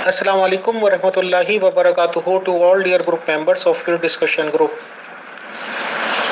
Assalamu alaikum wa rahmatullahi wa barakatuhu to all dear group members of your discussion group.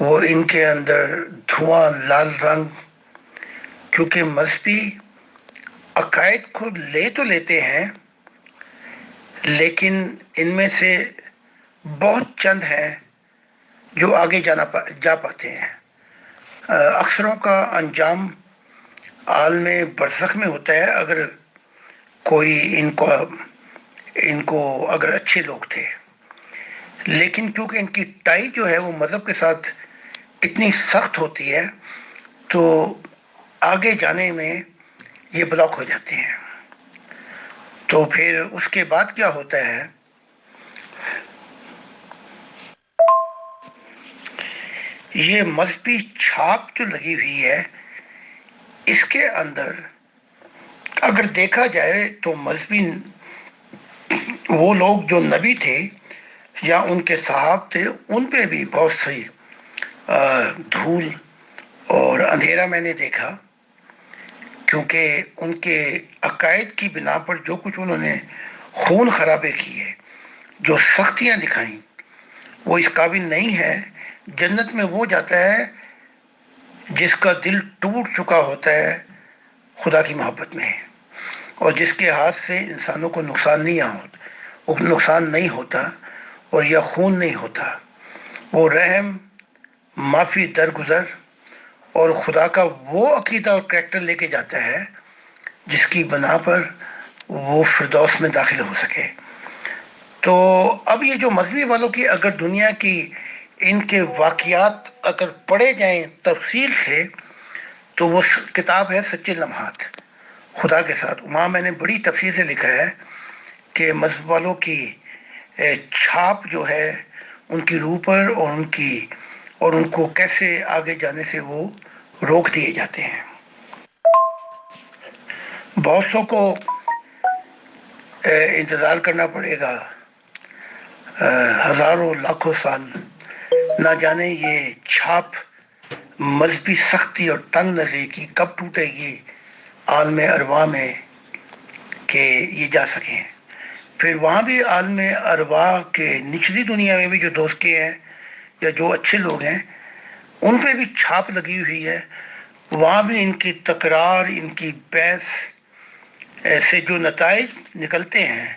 وہ ان کے اندر دھواں لال رنگ، کیونکہ مذہبی عقائد کو لے تو لیتے ہیں، لیکن ان میں سے بہت چند ہیں جو آگے جا پاتے ہیں۔ اکثروں کا انجام عالم برزخ میں ہوتا ہے، اگر کوئی ان کو اگر اچھے لوگ تھے، لیکن کیونکہ ان کی ٹائی جو ہے وہ مذہب کے ساتھ اتنی سخت ہوتی ہے تو آگے جانے میں یہ بلاک ہو جاتے ہیں۔ تو پھر اس کے بعد کیا ہوتا ہے، یہ مذہبی چھاپ جو لگی ہوئی ہے اس کے اندر اگر دیکھا جائے تو مذہبی وہ لوگ جو نبی تھے یا ان کے صحاب تھے، ان پہ بھی بہت سی دھول اور اندھیرا میں نے دیکھا، کیونکہ ان کے عقائد کی بنا پر جو کچھ انہوں نے خون خرابے کیے، جو سختیاں دکھائیں، وہ اس قابل نہیں ہے۔ جنت میں وہ جاتا ہے جس کا دل ٹوٹ چکا ہوتا ہے خدا کی محبت میں، اور جس کے ہاتھ سے انسانوں کو نقصان نہیں ہوتا اور یا خون نہیں ہوتا۔ وہ رحم، معافی، درگزر اور خدا کا وہ عقیدہ اور کریکٹر لے کے جاتا ہے جس کی بنا پر وہ فردوس میں داخل ہو سکے۔ تو اب یہ جو مذہبی والوں کی اگر دنیا کی ان کے واقعات اگر پڑھے جائیں تفصیل سے، تو وہ کتاب ہے سچے لمحات خدا کے ساتھ۔ وہاں میں نے بڑی تفصیل سے لکھا ہے کہ مذہب والوں کی چھاپ جو ہے ان کی روح پر اور ان کو کیسے آگے جانے سے وہ روک دیے جاتے ہیں۔ بہت سو کو انتظار کرنا پڑے گا، ہزاروں لاکھوں سال، نہ جانے یہ چھاپ مذہبی سختی اور تنگ نظری کی کب ٹوٹے گی عالم ارواح میں کہ یہ جا سکیں۔ پھر وہاں بھی عالم ارواح کے نچلی دنیا میں بھی جو دوستے ہیں یا جو اچھے لوگ ہیں، ان پہ بھی چھاپ لگی ہوئی ہے۔ وہاں بھی ان کی تکرار، ان کی بحث سے جو نتائج نکلتے ہیں،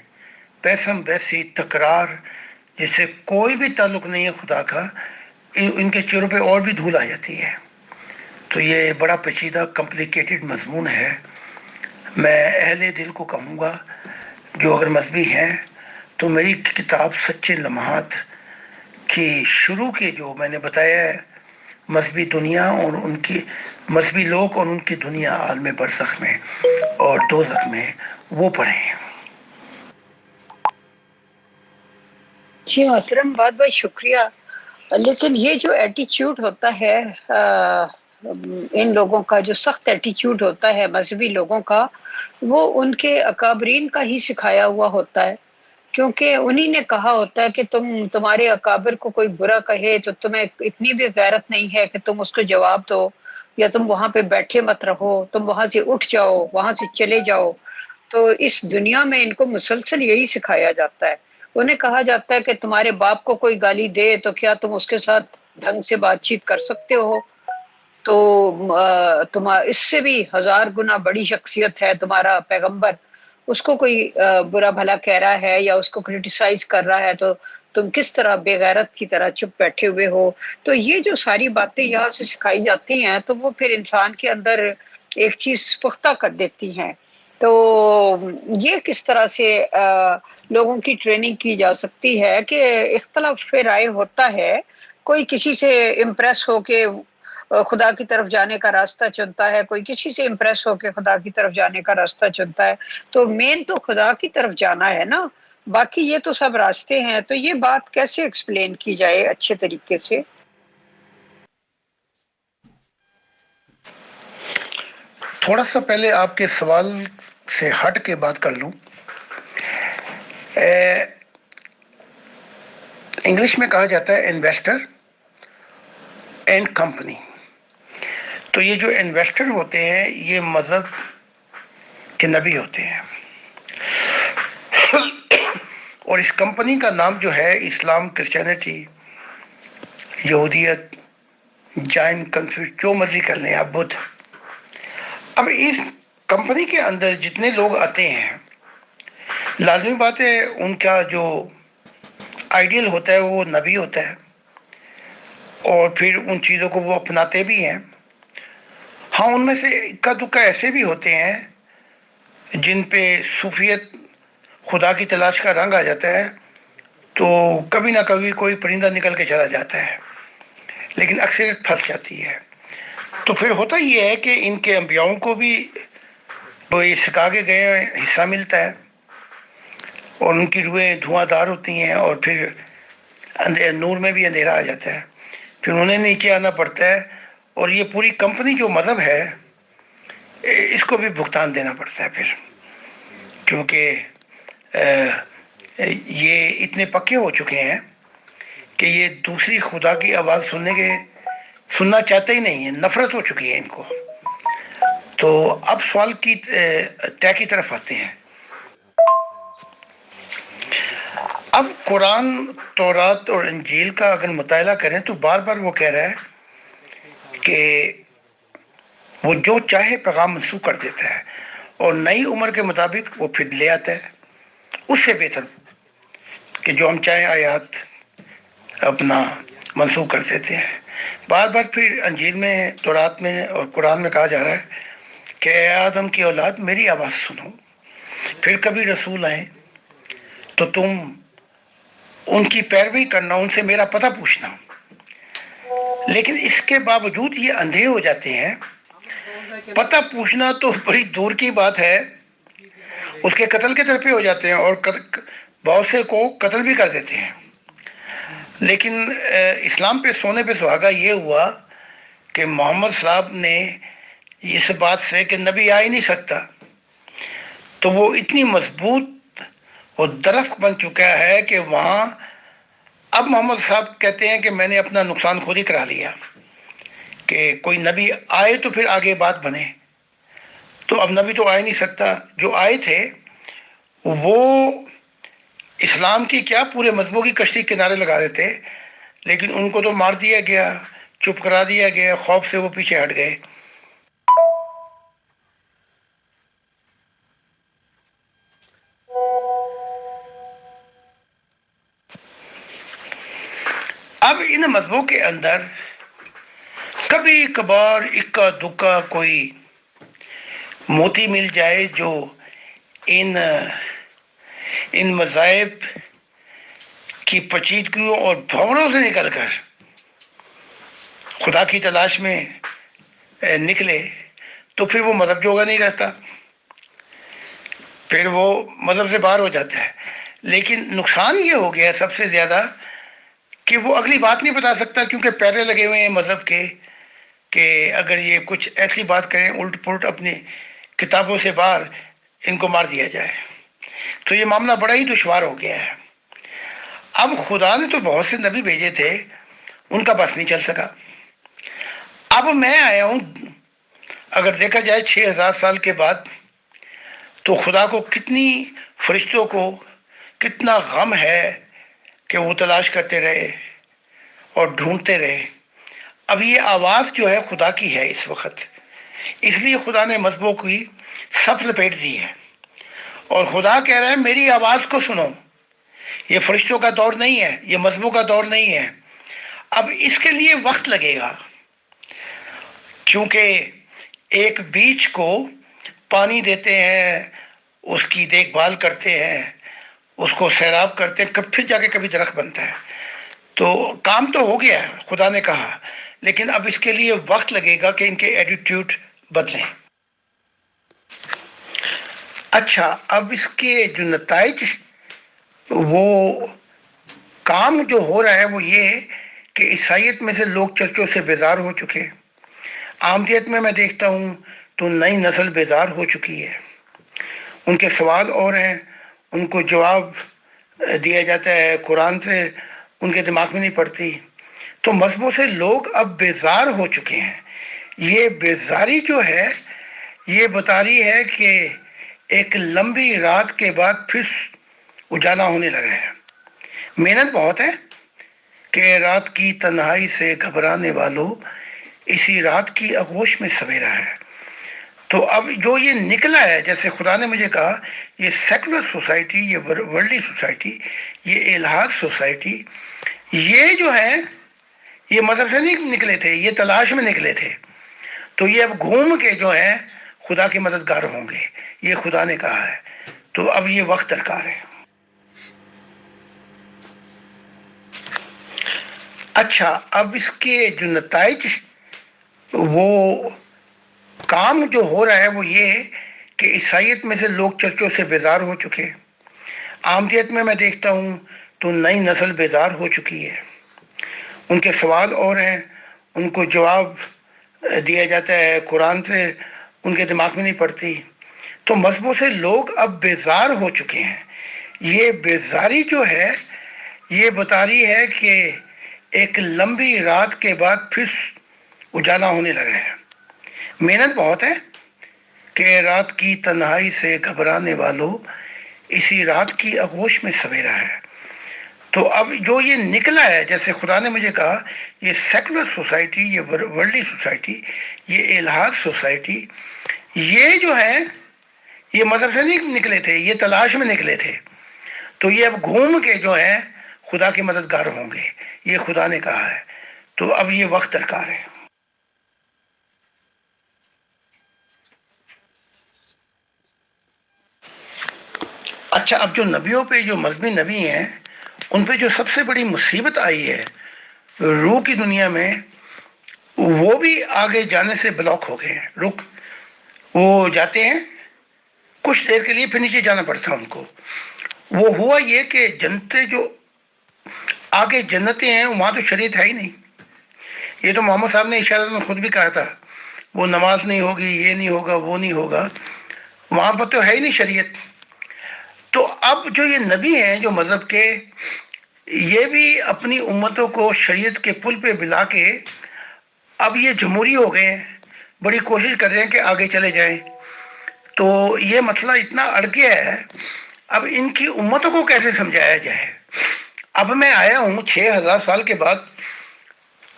بحثم بحثی تکرار جس سے کوئی بھی تعلق نہیں ہے خدا کا، ان کے چہروں پہ اور بھی دھول آ جاتی ہے۔ تو یہ بڑا پیچیدہ کمپلیکیٹڈ مضمون ہے۔ میں اہل دل کو کہوں گا جو اگر مذہبی ہیں تو میری کتاب سچے لمحات کی شروع کے جو میں نے بتایا ہے مذہبی دنیا اور ان کی مذہبی لوگ اور ان کی دنیا عالم برزخ میں اور دوزخ میں، وہ پڑھیں۔ جی محترم، بہت بہت شکریہ۔ لیکن یہ جو ایٹیچیوڈ ہوتا ہے ان لوگوں کا، جو سخت ایٹیچیوڈ ہوتا ہے مذہبی لوگوں کا، وہ ان کے اکابرین کا ہی سکھایا ہوا ہوتا ہے، کیونکہ انہی نے کہا ہوتا ہے کہ تمہارے اکابر کو کوئی برا کہے تو تمہیں اتنی بھی غیرت نہیں ہے کہ تم اس کو جواب دو، یا تم وہاں پہ بیٹھے مت رہو، تم وہاں سے اٹھ جاؤ، وہاں سے چلے جاؤ۔ تو اس دنیا میں ان کو مسلسل یہی سکھایا جاتا ہے۔ انہیں کہا جاتا ہے کہ تمہارے باپ کو کوئی گالی دے تو کیا تم اس کے ساتھ ڈھنگ سے بات چیت کر سکتے ہو؟ تو تم اس سے بھی ہزار گنا بڑی شخصیت ہے تمہارا پیغمبر، اس کو کوئی برا بھلا کہہ رہا ہے یا اس کو کرٹیسائز کر رہا ہے تو تم کس طرح بے غیرت کی طرح چپ بیٹھے ہوئے ہو؟ تو یہ جو ساری باتیں یہاں سے سکھائی جاتی ہیں تو وہ پھر انسان کے اندر ایک چیز پختہ کر دیتی ہیں۔ تو یہ کس طرح سے لوگوں کی ٹریننگ کی جا سکتی ہے کہ اختلاف رائے ہوتا ہے، کوئی کسی سے امپریس ہو کے خدا کی طرف جانے کا راستہ چنتا ہے، کوئی کسی سے امپریس ہو کے خدا کی طرف جانے کا راستہ چنتا ہے، تو مین تو خدا کی طرف جانا ہے نا، باقی یہ تو سب راستے ہیں۔ تو یہ بات کیسے ایکسپلین کی جائے اچھے طریقے سے؟ تھوڑا سا پہلے آپ کے سوال سے ہٹ کے بات کر لوں۔ انگلش میں کہا جاتا ہے انویسٹر اینڈ کمپنی۔ تو یہ جو انویسٹر ہوتے ہیں یہ مذہب کے نبی ہوتے ہیں، اور اس کمپنی کا نام جو ہے اسلام، کرسچینٹی، یہودیت جائن کنفیوز جو مرضی کر لیں آپ، بدھ. اب اس کمپنی کے اندر جتنے لوگ آتے ہیں، لازمی بات ہے ان کا جو آئیڈیل ہوتا ہے وہ نبی ہوتا ہے، اور پھر ان چیزوں کو وہ اپناتے بھی ہیں. ہاں ان میں سے اکا دکا ایسے بھی ہوتے ہیں جن پہ صوفیت، خدا کی تلاش کا رنگ آ جاتا ہے، تو کبھی نہ کبھی کوئی پرندہ نکل کے چلا جاتا ہے، لیکن اکثریت پھنس جاتی ہے. تو پھر ہوتا یہ ہے کہ ان کے انبیاؤں کو بھی وہ یہ سکھا کے گئے حصہ ملتا ہے، اور ان کی روحیں دھواں دار ہوتی ہیں، اور پھر نور میں بھی اندھیرا آ جاتا ہے، پھر انہیں نیچے آنا پڑتا ہے. اور یہ پوری کمپنی جو مذہب ہے اس کو بھی بھگتان دینا پڑتا ہے پھر، کیونکہ یہ اتنے پکے ہو چکے ہیں کہ یہ دوسری خدا کی آواز سننا چاہتے ہی نہیں ہیں، نفرت ہو چکی ہے ان کو. تو اب سوال کی طے کی طرف آتے ہیں. اب قرآن، تورات اور انجیل کا اگر مطالعہ کریں تو بار بار وہ کہہ رہا ہے کہ وہ جو چاہے پیغام منسوخ کر دیتا ہے، اور نئی عمر کے مطابق وہ پھر لے آتا ہے اس سے بہتر، کہ جو ہم چاہیں آیات اپنا منسوخ کر دیتے ہیں. بار بار پھر انجیل میں، تورات میں اور قرآن میں کہا جا رہا ہے کہ اے آدم کی اولاد میری آواز سنو. پھر کبھی رسول آئیں تو تم ان کی پیروی کرنا، ان سے میرا پتہ پوچھنا. لیکن اس کے باوجود یہ اندھے ہو جاتے ہیں. پتہ پوچھنا تو بڑی دور کی بات ہے، اس کے قتل کے طرفے ہو جاتے ہیں، اور بہت سے کو قتل بھی کر دیتے ہیں. لیکن اسلام پہ سونے پہ سہاگا یہ ہوا کہ محمد صاحب نے اس بات سے کہ نبی آ ہی نہیں سکتا، تو وہ اتنی مضبوط اور درخت بن چکا ہے کہ وہاں اب محمد صاحب کہتے ہیں کہ میں نے اپنا نقصان خود ہی کرا لیا، کہ کوئی نبی آئے تو پھر آگے بات بنے. تو اب نبی تو آ ہی نہیں سکتا. جو آئے تھے وہ اسلام کی کیا پورے مذہبوں کی کشتی کنارے لگا دیتے، لیکن ان کو تو مار دیا گیا، چپ کرا دیا گیا، خوف سے وہ پیچھے ہٹ گئے. اب ان مذہبوں کے اندر کبھی کبھار اکا دکا کوئی موتی مل جائے جو ان مذاہب کی پیچیدگیوں اور بھنوروں سے نکل کر خدا کی تلاش میں نکلے، تو پھر وہ مذہب جوگا نہیں رہتا، پھر وہ مذہب سے باہر ہو جاتا ہے. لیکن نقصان یہ ہو گیا سب سے زیادہ کہ وہ اگلی بات نہیں بتا سکتا، کیونکہ پہرے لگے ہوئے ہیں مذہب کے کہ اگر یہ کچھ ایسی بات کریں الٹ پلٹ اپنی کتابوں سے باہر، ان کو مار دیا جائے. تو یہ معاملہ بڑا ہی دشوار ہو گیا ہے. اب خدا نے تو بہت سے نبی بھیجے تھے، ان کا بس نہیں چل سکا. اب میں آیا ہوں، اگر دیکھا جائے 6000 سال کے بعد، تو خدا کو کتنی فرشتوں کو کتنا غم ہے کہ وہ تلاش کرتے رہے اور ڈھونڈتے رہے. اب یہ آواز جو ہے خدا کی ہے اس وقت، اس لیے خدا نے مذہبوں کی سب لپیٹ دی ہے، اور خدا کہہ رہا ہے میری آواز کو سنو. یہ فرشتوں کا دور نہیں ہے، یہ مذہبوں کا دور نہیں ہے. اب اس کے لیے وقت لگے گا، کیونکہ ایک بیج کو پانی دیتے ہیں، اس کی دیکھ بھال کرتے ہیں، اس کو سیراب کرتے ہیں، پھر جا کے کبھی درخت بنتا ہے. تو کام تو ہو گیا ہے، خدا نے کہا، لیکن اب اس کے لیے وقت لگے گا کہ ان کے ایٹیٹیوڈ بدلیں. اچھا، اب اس کے جو نتائج، وہ کام جو ہو رہا ہے وہ یہ ہے کہ عیسائیت میں سے لوگ چرچوں سے بیزار ہو چکے. عامدیت میں دیکھتا ہوں تو نئی نسل بیزار ہو چکی ہے. ان کے سوال اور ہیں، ان کو جواب دیا جاتا ہے قرآن سے، ان کے دماغ میں نہیں پڑتی. تو مذہبوں سے لوگ اب بیزار ہو چکے ہیں. یہ بیزاری جو ہے یہ بتا رہی ہے کہ ایک لمبی رات کے بعد پھر اجالا ہونے لگا ہے. محنت بہت ہے کہ رات کی تنہائی سے گھبرانے والوں اسی رات کی آغوش میں سویرا ہے. تو اب جو یہ نکلا ہے، جیسے خدا نے مجھے کہا، یہ سیکولر سوسائٹی، یہ ورلڈلی سوسائٹی، یہ الحاد سوسائٹی، یہ جو ہے یہ مذہب سے نہیں نکلے تھے، یہ تلاش میں نکلے تھے. تو یہ اب گھوم کے جو ہے خدا کے مددگار ہوں گے، یہ خدا نے کہا ہے. تو اب یہ وقت درکار ہے. اچھا، اب اس کے جو نتائج، وہ کام جو ہو رہا ہے وہ یہ ہے کہ عیسائیت میں سے لوگ چرچوں سے بیزار ہو چکے. عامدیت میں دیکھتا ہوں تو نئی نسل بیزار ہو چکی ہے. ان کے سوال اور ہیں، ان کو جواب دیا جاتا ہے، قرآن سے ان کے دماغ میں نہیں پڑتی. تو مذہبوں سے لوگ اب بیزار ہو چکے ہیں. یہ بیزاری جو ہے یہ بتا رہی ہے کہ ایک لمبی رات کے بعد پھر اجالا ہونے لگا ہے. محنت بہت ہے کہ رات کی تنہائی سے گھبرانے والوں، اسی رات کی آغوش میں سویرا ہے. تو اب جو یہ نکلا ہے، جیسے خدا نے مجھے کہا، یہ سیکولر سوسائٹی، یہ ورلڈلی سوسائٹی، یہ الحاد سوسائٹی، یہ جو ہے یہ مذہب سے نہیں نکلے تھے، یہ تلاش میں نکلے تھے. تو یہ اب گھوم کے جو ہے خدا کے مددگار ہوں گے، یہ خدا نے کہا ہے. تو اب یہ وقت درکار ہے. اچھا، اب جو نبیوں پہ، جو مذہبی نبی ہیں، ان پہ جو سب سے بڑی مصیبت آئی ہے روح کی دنیا میں، وہ بھی آگے جانے سے بلاک ہو گئے ہیں. وہ جاتے ہیں کچھ دیر کے لیے، پھر نیچے جانا پڑتا ہے ان کو. وہ ہوا یہ کہ جنتیں جو آگے جنتیں ہیں وہاں تو شریعت ہے ہی نہیں. یہ تو محمد صاحب نے اشارہ میں خود بھی کہا تھا، وہ نماز نہیں ہوگی، یہ نہیں ہوگا، وہ نہیں ہوگا. وہاں پر تو ہے ہی نہیں شریعت. تو اب جو یہ نبی ہیں جو مذہب کے، یہ بھی اپنی امتوں کو شریعت کے پل پہ بلا کے اب یہ جمہوری ہو گئے ہیں، بڑی کوشش کر رہے ہیں کہ آگے چلے جائیں. تو یہ مسئلہ اتنا اڑ گیا ہے، اب ان کی امتوں کو کیسے سمجھایا جائے. اب میں آیا ہوں 6000 سال کے بعد،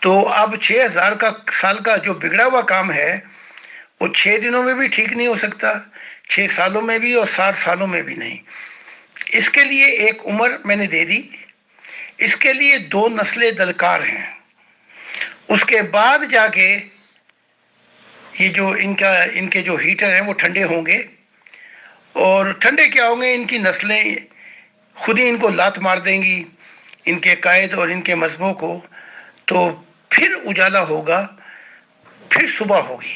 تو اب 6000 سال کا جو بگڑا ہوا کام ہے وہ 6 دنوں میں بھی ٹھیک نہیں ہو سکتا، 6 سالوں میں بھی، اور 60 سالوں میں بھی نہیں. اس کے لیے ایک عمر میں نے دے دی. اس کے لیے 2 نسلیں درکار ہیں. اس کے بعد جا کے یہ جو ان کے جو ہیٹر ہیں وہ ٹھنڈے ہوں گے. اور ٹھنڈے کیا ہوں گے، ان کی نسلیں خود ہی ان کو لات مار دیں گی، ان کے قائد اور ان کے مذہبوں کو. تو پھر اجالا ہوگا، پھر صبح ہوگی.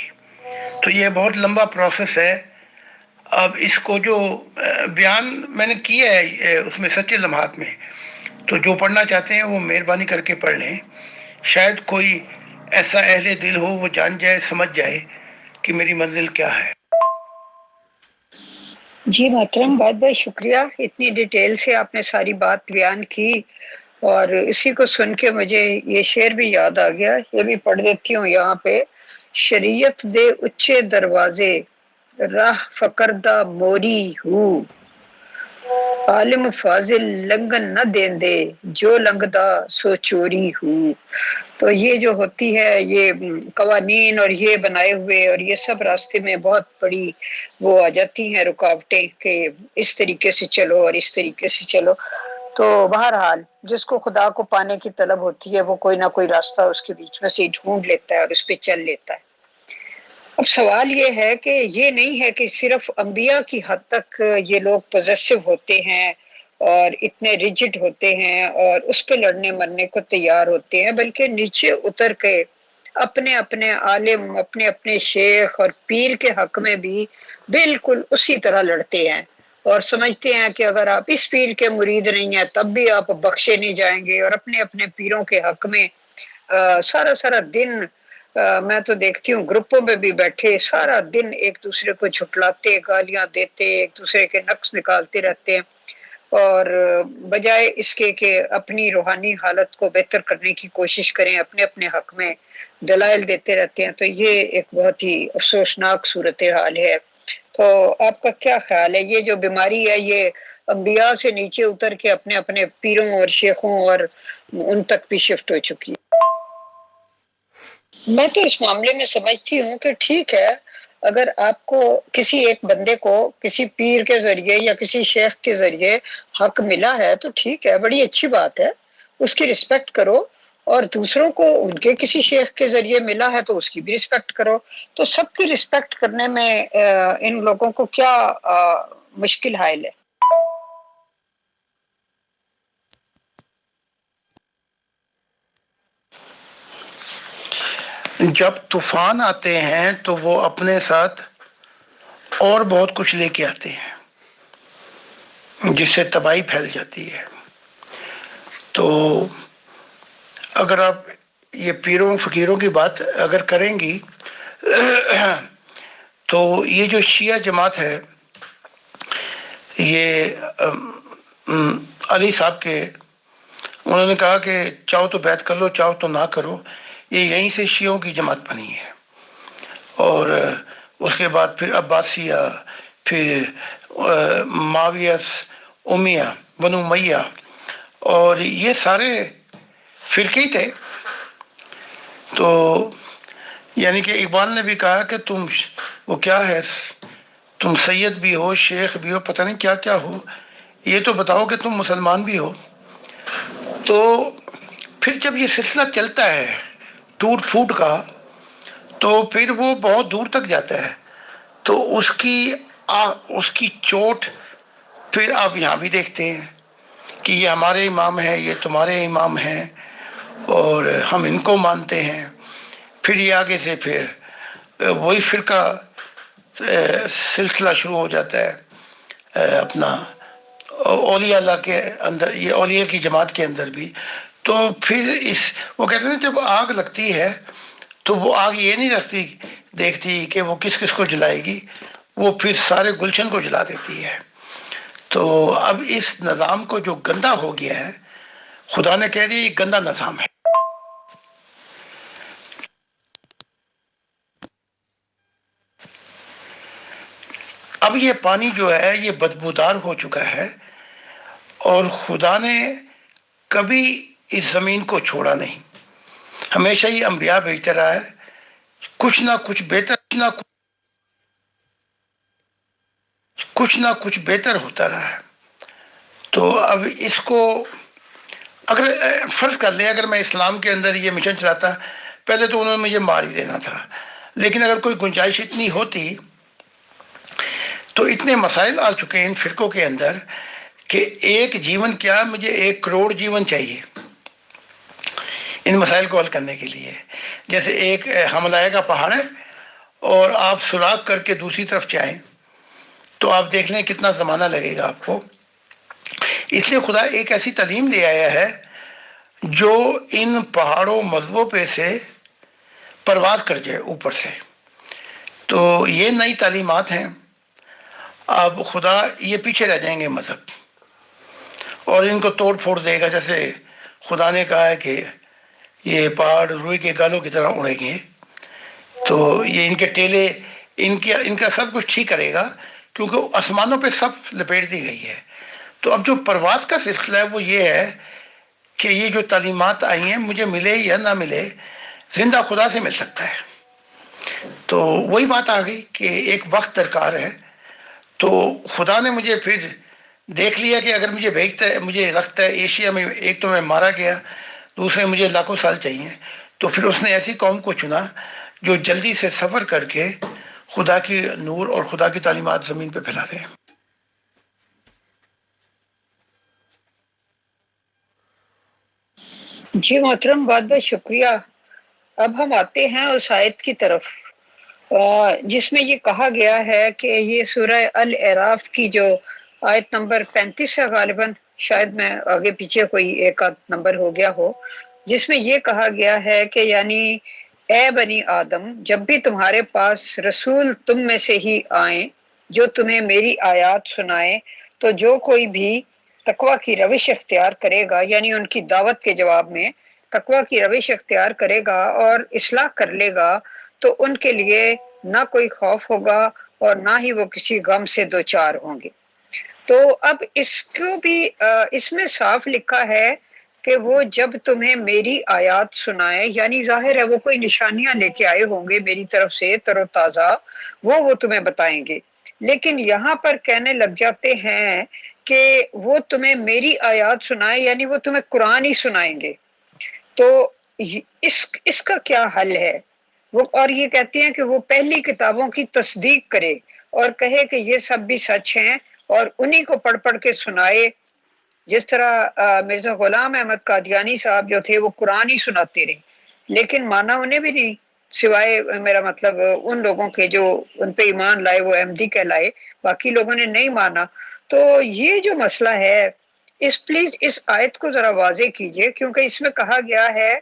تو یہ بہت لمبا پروسیس ہے. اب اس کو جو بیان میں نے کیا ہے اس میں سچے لمحات میں، تو جو پڑھنا چاہتے ہیں وہ مہربانی کر کے پڑھ لیں. شاید کوئی ایسا اہل دل ہو، وہ جان جائے، سمجھ جائے کہ میری منزل کیا ہے. جی محترم، بہت بہت شکریہ، اتنی ڈیٹیل سے آپ نے ساری بات بیان کی. اور اسی کو سن کے مجھے یہ شعر بھی یاد آ گیا، یہ بھی پڑھ دیتی ہوں یہاں پہ. شریعت دے اچے دروازے، راہ فقردہ موری ہو، عالم فاضل لنگن نہ دین دے، جو لنگدا سو چوری ہو. تو یہ جو ہوتی ہے، یہ قوانین اور یہ بنائے ہوئے اور یہ سب راستے میں بہت بڑی وہ آ جاتی ہیں رکاوٹیں کہ اس طریقے سے چلو اور اس طریقے سے چلو. تو بہرحال جس کو خدا کو پانے کی طلب ہوتی ہے وہ کوئی نہ کوئی راستہ اس کے بیچ میں سے ڈھونڈ لیتا ہے اور اس پہ چل لیتا ہے. اب سوال یہ ہے کہ یہ نہیں ہے کہ صرف انبیاء کی حد تک یہ لوگ پوزیسو ہوتے ہیں اور اتنے ریجڈ ہوتے ہیں اور اس پہ لڑنے مرنے کو تیار ہوتے ہیں، بلکہ نیچے اتر کے اپنے اپنے عالم، اپنے اپنے شیخ اور پیر کے حق میں بھی بالکل اسی طرح لڑتے ہیں اور سمجھتے ہیں کہ اگر آپ اس پیر کے مرید نہیں ہیں تب بھی آپ بخشے نہیں جائیں گے. اور اپنے اپنے پیروں کے حق میں سارا سارا دن میں تو دیکھتی ہوں گروپوں میں بھی بیٹھے سارا دن ایک دوسرے کو جھٹلاتے، گالیاں دیتے، ایک دوسرے کے نقص نکالتے رہتے ہیں، اور بجائے اس کے کہ اپنی روحانی حالت کو بہتر کرنے کی کوشش کریں اپنے اپنے حق میں دلائل دیتے رہتے ہیں. تو یہ ایک بہت ہی افسوسناک صورتحال ہے. تو آپ کا کیا خیال ہے، یہ جو بیماری ہے یہ انبیاء سے نیچے اتر کے اپنے اپنے پیروں اور شیخوں اور ان تک بھی شفٹ ہو چکی ہے؟ میں تو اس معاملے میں سمجھتی ہوں کہ ٹھیک ہے، اگر آپ کو کسی ایک بندے کو کسی پیر کے ذریعے یا کسی شیخ کے ذریعے حق ملا ہے تو ٹھیک ہے، بڑی اچھی بات ہے، اس کی رسپیکٹ کرو، اور دوسروں کو ان کے کسی شیخ کے ذریعے ملا ہے تو اس کی بھی رسپیکٹ کرو۔ تو سب کی رسپیکٹ کرنے میں ان لوگوں کو کیا مشکل حائل ہے؟ جب طوفان آتے ہیں تو وہ اپنے ساتھ اور بہت کچھ لے کے آتے ہیں جس سے تباہی پھیل جاتی ہے۔ تو اگر آپ یہ پیروں فقیروں کی بات اگر کریں گی تو یہ جو شیعہ جماعت ہے، یہ علی صاحب کے، انہوں نے کہا کہ چاہو تو بیعت کر لو، چاہو تو نہ کرو، یہ یہیں سے شیعوں کی جماعت بنی ہے۔ اور اس کے بعد پھر عباسیہ، پھر معاویہ، امیہ، بنو امیہ، اور یہ سارے فرقے تھے۔ تو یعنی کہ اقبال نے بھی کہا کہ تم وہ کیا ہے، تم سید بھی ہو، شیخ بھی ہو، پتہ نہیں کیا کیا ہو، یہ تو بتاؤ کہ تم مسلمان بھی ہو۔ تو پھر جب یہ سلسلہ چلتا ہے ٹوٹ پھوٹ کا، تو پھر وہ بہت دور تک جاتا ہے۔ تو اس کی چوٹ پھر آپ یہاں بھی دیکھتے ہیں کہ یہ ہمارے امام ہیں، یہ تمہارے امام ہیں، اور ہم ان کو مانتے ہیں۔ پھر یہ آگے سے پھر وہی فرقہ سلسلہ شروع ہو جاتا ہے اپنا اولیاء اللہ کے اندر، یہ اولیاء کی جماعت کے اندر بھی۔ تو پھر وہ کہتے ہیں جب آگ لگتی ہے تو وہ آگ یہ نہیں دیکھتی کہ وہ کس کس کو جلائے گی، وہ پھر سارے گلشن کو جلا دیتی ہے۔ تو اب اس نظام کو جو گندا ہو گیا ہے، خدا نے کہہ دیا یہ گندا نظام ہے۔ اب یہ پانی جو ہے یہ بدبودار ہو چکا ہے، اور خدا نے کبھی اس زمین کو چھوڑا نہیں، ہمیشہ ہی انبیاء بھیجتا رہا ہے، کچھ نہ کچھ بہتر، کچھ نہ کچھ بہتر ہوتا رہا ہے۔ تو اب اس کو اگر فرض کر لیں، اگر میں اسلام کے اندر یہ مشن چلاتا، پہلے تو انہوں نے مجھے مار ہی دینا تھا، لیکن اگر کوئی گنجائش اتنی ہوتی تو اتنے مسائل آ چکے ہیں ان فرقوں کے اندر کہ ایک جیون کیا، مجھے 1 کروڑ جیون چاہیے ان مسائل کو حل کرنے کے لیے۔ جیسے ایک ہمالائے کا پہاڑ ہے اور آپ سوراخ کر کے دوسری طرف جائیں تو آپ دیکھ لیں کتنا زمانہ لگے گا آپ کو۔ اس لیے خدا ایک ایسی تعلیم لے آیا ہے جو ان پہاڑوں مذہبوں پہ سے پرواز کر جائے اوپر سے۔ تو یہ نئی تعلیمات ہیں۔ اب خدا یہ پیچھے رہ جائیں گے مذہب، اور ان کو توڑ پھوڑ دے گا، جیسے خدا نے کہا ہے کہ یہ پہاڑ روئی کے گالوں کی طرح اڑیں گے، تو یہ ان کے ٹیلے، ان کا سب کچھ ٹھیک کرے گا، کیونکہ آسمانوں پہ سب لپیٹ دی گئی ہے۔ تو اب جو پرواز کا سلسلہ ہے وہ یہ ہے کہ یہ جو تعلیمات آئی ہیں، مجھے ملے یا نہ ملے، زندہ خدا سے مل سکتا ہے۔ تو وہی بات آ گئی کہ ایک وقت درکار ہے۔ تو خدا نے مجھے پھر دیکھ لیا کہ اگر مجھے بھیجتا ہے، مجھے رکھتا ہے ایشیا میں، ایک تو میں مارا گیا، دوسرے مجھے لاکھوں سال چاہیے، تو پھر اس نے ایسی قوم کو چنا جو جلدی سے سفر کر کے خدا کی نور اور خدا کی تعلیمات زمین پہ پھیلا دے۔ جی محترم، بہت بہت شکریہ۔ اب ہم آتے ہیں اس آیت کی طرف جس میں یہ کہا گیا ہے کہ یہ سورہ الاعراف کی جو آیت نمبر 35 ہے، غالباً شاید میں آگے پیچھے کوئی ایک آدھ نمبر ہو گیا ہو، جس میں یہ کہا گیا ہے کہ یعنی اے بنی آدم، جب بھی تمہارے پاس رسول تم میں سے ہی آئیں جو تمہیں میری آیات سنائیں، تو جو کوئی بھی تقوی کی روش اختیار کرے گا، یعنی ان کی دعوت کے جواب میں تقوی کی روش اختیار کرے گا اور اصلاح کر لے گا، تو ان کے لیے نہ کوئی خوف ہوگا اور نہ ہی وہ کسی غم سے دوچار ہوں گے۔ تو اب اس کو بھی اس میں صاف لکھا ہے کہ وہ جب تمہیں میری آیات سنائے، یعنی ظاہر ہے وہ کوئی نشانیاں لے کے آئے ہوں گے میری طرف سے تر و تازہ، وہ تمہیں بتائیں گے، لیکن یہاں پر کہنے لگ جاتے ہیں کہ وہ تمہیں میری آیات سنائے، یعنی وہ تمہیں قرآن ہی سنائیں گے۔ تو اس کا کیا حل ہے؟ وہ اور یہ کہتے ہیں کہ وہ پہلی کتابوں کی تصدیق کرے اور کہے کہ یہ سب بھی سچ ہیں اور انہی کو پڑھ پڑھ کے سنائے، جس طرح مرزا غلام احمد قادیانی صاحب جو تھے وہ قرآن ہی سناتے رہے، لیکن مانا انہیں بھی نہیں، سوائے میرا مطلب ان لوگوں کے جو ان پہ ایمان لائے، وہ احمدی کہلائے، باقی لوگوں نے نہیں مانا۔ تو یہ جو مسئلہ ہے، پلیز اس آیت کو ذرا واضح کیجئے، کیونکہ اس میں کہا گیا ہے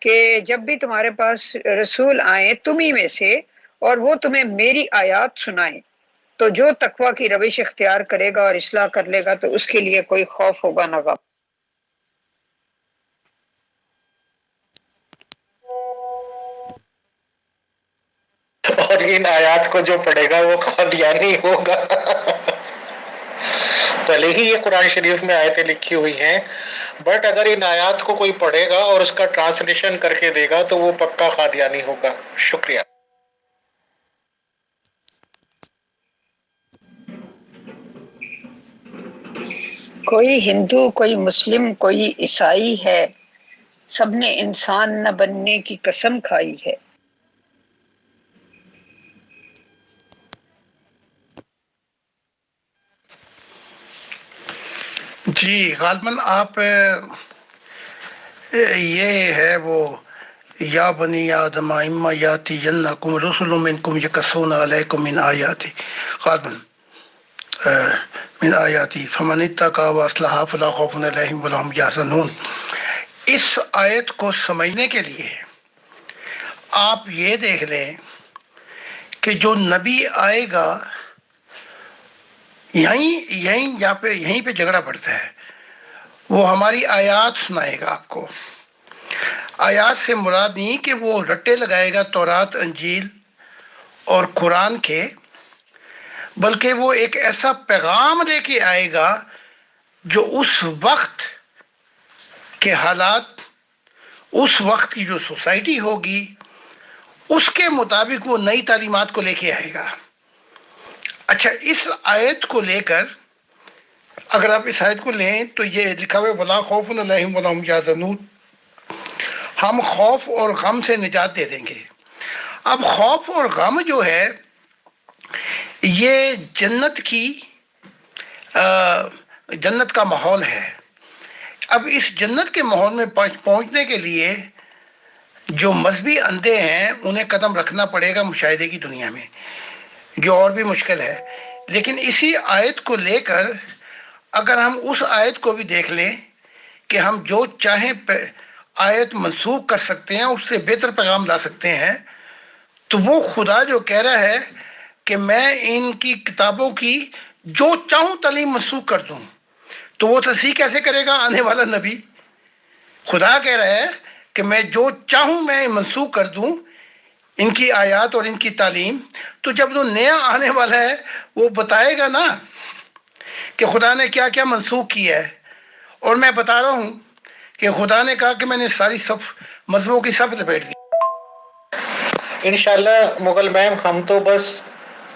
کہ جب بھی تمہارے پاس رسول آئیں تمہیں میں سے اور وہ تمہیں میری آیات سنائیں، تو جو تقوی کی روش اختیار کرے گا اور اصلاح کر لے گا تو اس کے لیے کوئی خوف ہوگا نہ غم۔ اور ان آیات کو جو پڑھے گا وہ قادیانی ہوگا۔ بھلے ہی یہ قرآن شریف میں آیتیں لکھی ہوئی ہیں، بٹ اگر ان آیات کو کوئی پڑھے گا اور اس کا ٹرانسلیشن کر کے دے گا تو وہ پکا قادیانی ہوگا۔ شکریہ۔ کوئی ہندو، کوئی مسلم، کوئی عیسائی ہے، سب نے انسان نہ بننے کی قسم کھائی ہے۔ جی غالباً آپ یہ ہے وہ یا بنی آدم اما یاتی جنکم رسل منکم یقصون علیکم من آیاتی، غالباً من آیاتی فمن اتقى واصلح فلا خوف علیہم ولا هم یحزنون۔ اس آیت کو سمجھنے کے لیے آپ یہ دیکھ لیں کہ جو نبی آئے گا، یہیں پہ جھگڑا پڑتا ہے، وہ ہماری آیات سنائے گا آپ کو۔ آیات سے مراد نہیں کہ وہ رٹے لگائے گا تورات، انجیل اور قرآن کے، بلکہ وہ ایک ایسا پیغام لے کے آئے گا جو اس وقت کے حالات، اس وقت کی جو سوسائٹی ہوگی اس کے مطابق وہ نئی تعلیمات کو لے کے آئے گا۔ اچھا، اس آیت کو لے کر اگر آپ اس آیت کو لیں تو یہ لکھا ہوا ہے وَلَا خَوْفٌ عَلَيْهِمْ وَلَا هُمْ يَحْزَنُونَ، ہم خوف اور غم سے نجات دے دیں گے۔ اب خوف اور غم جو ہے یہ جنت کا ماحول ہے۔ اب اس جنت کے ماحول میں پہنچنے کے لیے جو مذہبی اندھے ہیں انہیں قدم رکھنا پڑے گا مشاہدے کی دنیا میں، جو اور بھی مشکل ہے۔ لیکن اسی آیت کو لے کر اگر ہم اس آیت کو بھی دیکھ لیں کہ ہم جو چاہیں آیت منسوخ کر سکتے ہیں، اس سے بہتر پیغام لا سکتے ہیں، تو وہ خدا جو کہہ رہا ہے کہ میں ان کی کتابوں کی جو چاہوں تعلیم منسوخ کر دوں، تو وہ تصحیح کیسے کرے گا آنے والا نبی؟ خدا کہہ رہا ہے کہ میں جو چاہوں میں منسوخ کر دوں ان کی آیات اور ان کی تعلیم، تو جب وہ نیا آنے والا ہے وہ بتائے گا نا کہ خدا نے کیا کیا منسوخ کیا ہے۔ اور میں بتا رہا ہوں کہ خدا نے کہا کہ میں نے ساری مذہبوں کی صف لپیٹ دی۔ انشاءاللہ مغل میم، ہم تو بس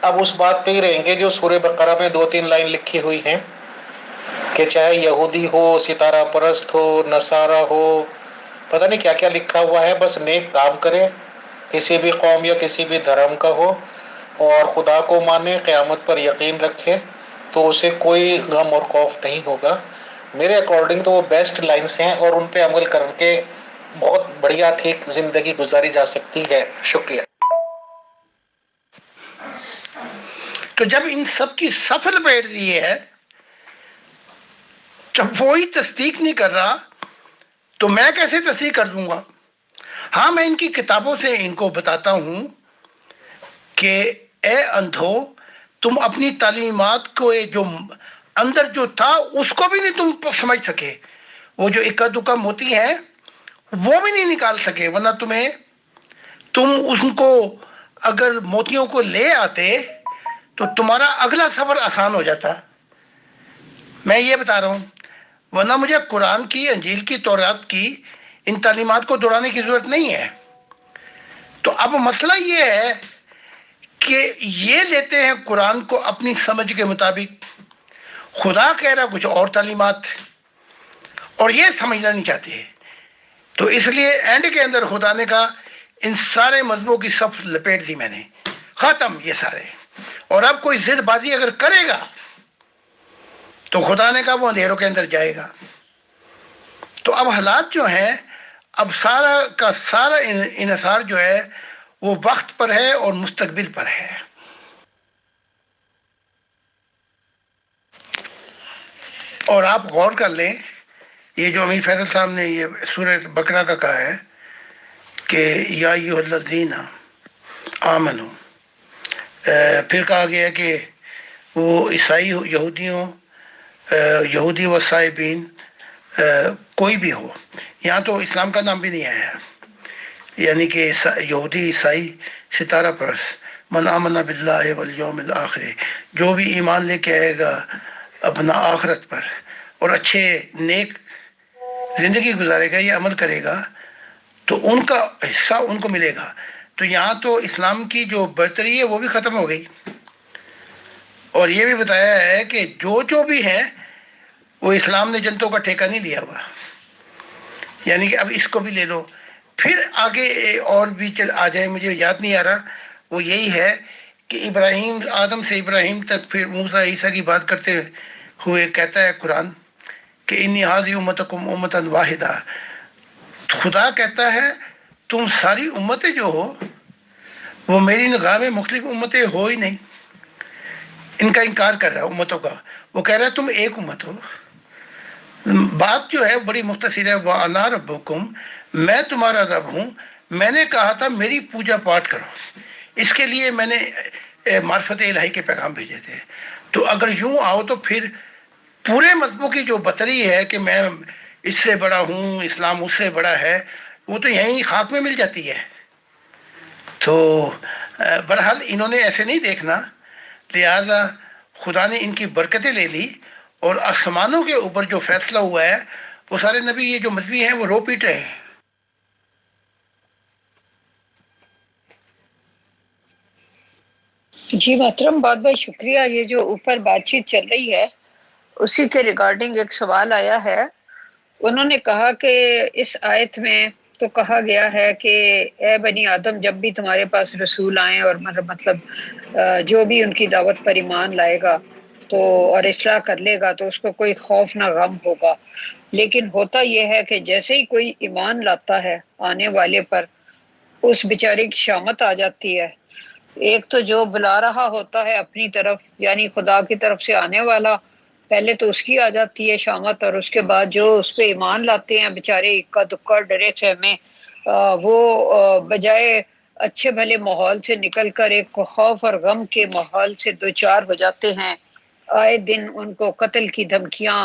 اب اس بات پہ ہی رہیں گے جو سورہ بقرہ میں 2-3 لائن لکھی ہوئی ہیں کہ چاہے یہودی ہو، ستارہ پرست ہو، نصارہ ہو، پتہ نہیں کیا کیا لکھا ہوا ہے، بس نیک کام کرے، کسی بھی قوم یا کسی بھی دھرم کا ہو، اور خدا کو مانے، قیامت پر یقین رکھے، تو اسے کوئی غم اور خوف نہیں ہوگا۔ میرے اکارڈنگ تو وہ بیسٹ لائنز ہیں اور ان پہ عمل کر کے بہت بڑھیا ٹھیک زندگی گزاری جا سکتی ہے۔ شکریہ۔ تو جب ان سب کی صف لپیٹ دی ہے، جب وہی تصدیق نہیں کر رہا تو میں کیسے تصدیق کر دوں گا؟ ہاں، میں ان کی کتابوں سے ان کو بتاتا ہوں کہ اے اندھو، تم اپنی تعلیمات کو جو اندر جو تھا اس کو بھی نہیں تم سمجھ سکے، وہ جو اکا دکا موتی ہیں وہ بھی نہیں نکال سکے، ورنہ تم ان کو اگر موتیوں کو لے آتے تو تمہارا اگلا سفر آسان ہو جاتا۔ میں یہ بتا رہا ہوں، ورنہ مجھے قرآن کی، انجیل کی، تورات کی ان تعلیمات کو دہرانے کی ضرورت نہیں ہے۔ تو اب مسئلہ یہ ہے کہ یہ لیتے ہیں قرآن کو اپنی سمجھ کے مطابق، خدا کہہ رہا کچھ اور تعلیمات، اور یہ سمجھنا نہیں چاہتے۔ تو اس لیے اینڈ کے اندر خدا نے کہا ان سارے مذہبوں کی صف لپیٹ دی میں نے، ختم یہ سارے۔ اور اب کوئی ضد بازی اگر کرے گا تو خدا نے کہا وہ اندھیروں کے اندر جائے گا۔ تو اب حالات جو ہیں، اب سارا کا سارا انحصار جو ہے وہ وقت پر ہے اور مستقبل پر ہے۔ اور آپ غور کر لیں، یہ جو امیر فیصل صاحب نے یہ سورہ بقرہ کا کہا ہے کہ یا ایھا الذین آمنو، پھر کہا گیا کہ وہ عیسائی یہودی و صائبین، کوئی بھی ہو، یہاں تو اسلام کا نام بھی نہیں آیا ہے، یعنی کہ یہودی، عیسائی، ستارہ پرست، من آمن باللہ والیوم الآخر، جو بھی ایمان لے کے آئے گا اپنا آخرت پر اور اچھے نیک زندگی گزارے گا، یہ عمل کرے گا، تو ان کا حصہ ان کو ملے گا۔ تو یہاں تو اسلام کی جو برتری ہے وہ بھی ختم ہو گئی، اور یہ بھی بتایا ہے کہ جو بھی ہیں وہ اسلام نے جنتوں کا ٹھیکہ نہیں لیا ہوا، یعنی کہ اب اس کو بھی لے لو۔ پھر آگے اور بھی آ جائے، مجھے یاد نہیں آ رہا، وہ یہی ہے کہ آدم سے ابراہیم تک، پھر موسیٰ عیسیٰ کی بات کرتے ہوئے کہتا ہے قرآن کہ انی ھذی امتکم امۃ واحدہ، خدا کہتا ہے تم ساری امتیں جو ہو وہ میری نگاہ میں مختلف امتیں ہو ہی نہیں۔ ان کا انکار کر رہا ہے امتوں کا، وہ کہہ رہا ہے تم ایک امت ہو۔ بات جو ہے بڑی مختصر ہے، وَأَنَا رَبُّكُمْ، میں تمہارا رب ہوں۔ میں نے کہا تھا میری پوجا پاٹ کرو، اس کے لیے میں نے معرفت الہی کے پیغام بھیجے تھے۔ تو اگر یوں آؤ تو پھر پورے مذہبوں کی جو بطری ہے کہ میں اس سے بڑا ہوں، اسلام اس سے بڑا ہے، وہ تو یہیں خاک میں مل جاتی ہے۔ تو بہرحال انہوں نے ایسے نہیں دیکھنا، لہذا خدا نے ان کی برکتیں لے لی، اور آسمانوں کے اوپر جو فیصلہ ہوا ہے وہ سارے نبی، یہ جو مذہبی ہیں، وہ رو پیٹ رہے ہیں۔ جی محترم، بہت بہت شکریہ۔ یہ جو اوپر بات چیت چل رہی ہے اسی کے ریگارڈنگ ایک سوال آیا ہے۔ انہوں نے کہا کہ اس آیت میں تو کہا گیا ہے کہ اے بنی آدم، جب بھی تمہارے پاس رسول آئیں اور مطلب جو بھی ان کی دعوت پر ایمان لائے گا تو اور اصلاح کر لے گا تو اس کو کوئی خوف نہ غم ہوگا۔ لیکن ہوتا یہ ہے کہ جیسے ہی کوئی ایمان لاتا ہے آنے والے پر، اس بیچارے کی شامت آ جاتی ہے۔ ایک تو جو بلا رہا ہوتا ہے اپنی طرف، یعنی خدا کی طرف سے آنے والا، پہلے تو اس کی آ جاتی ہے شامت، اور اس کے بعد جو اس پہ ایمان لاتے ہیں بیچارے اکا دکا ڈرے سہمے، وہ بجائے اچھے بھلے ماحول سے نکل کر ایک خوف اور غم کے ماحول سے دوچار ہو جاتے ہیں۔ آئے دن ان کو قتل کی دھمکیاں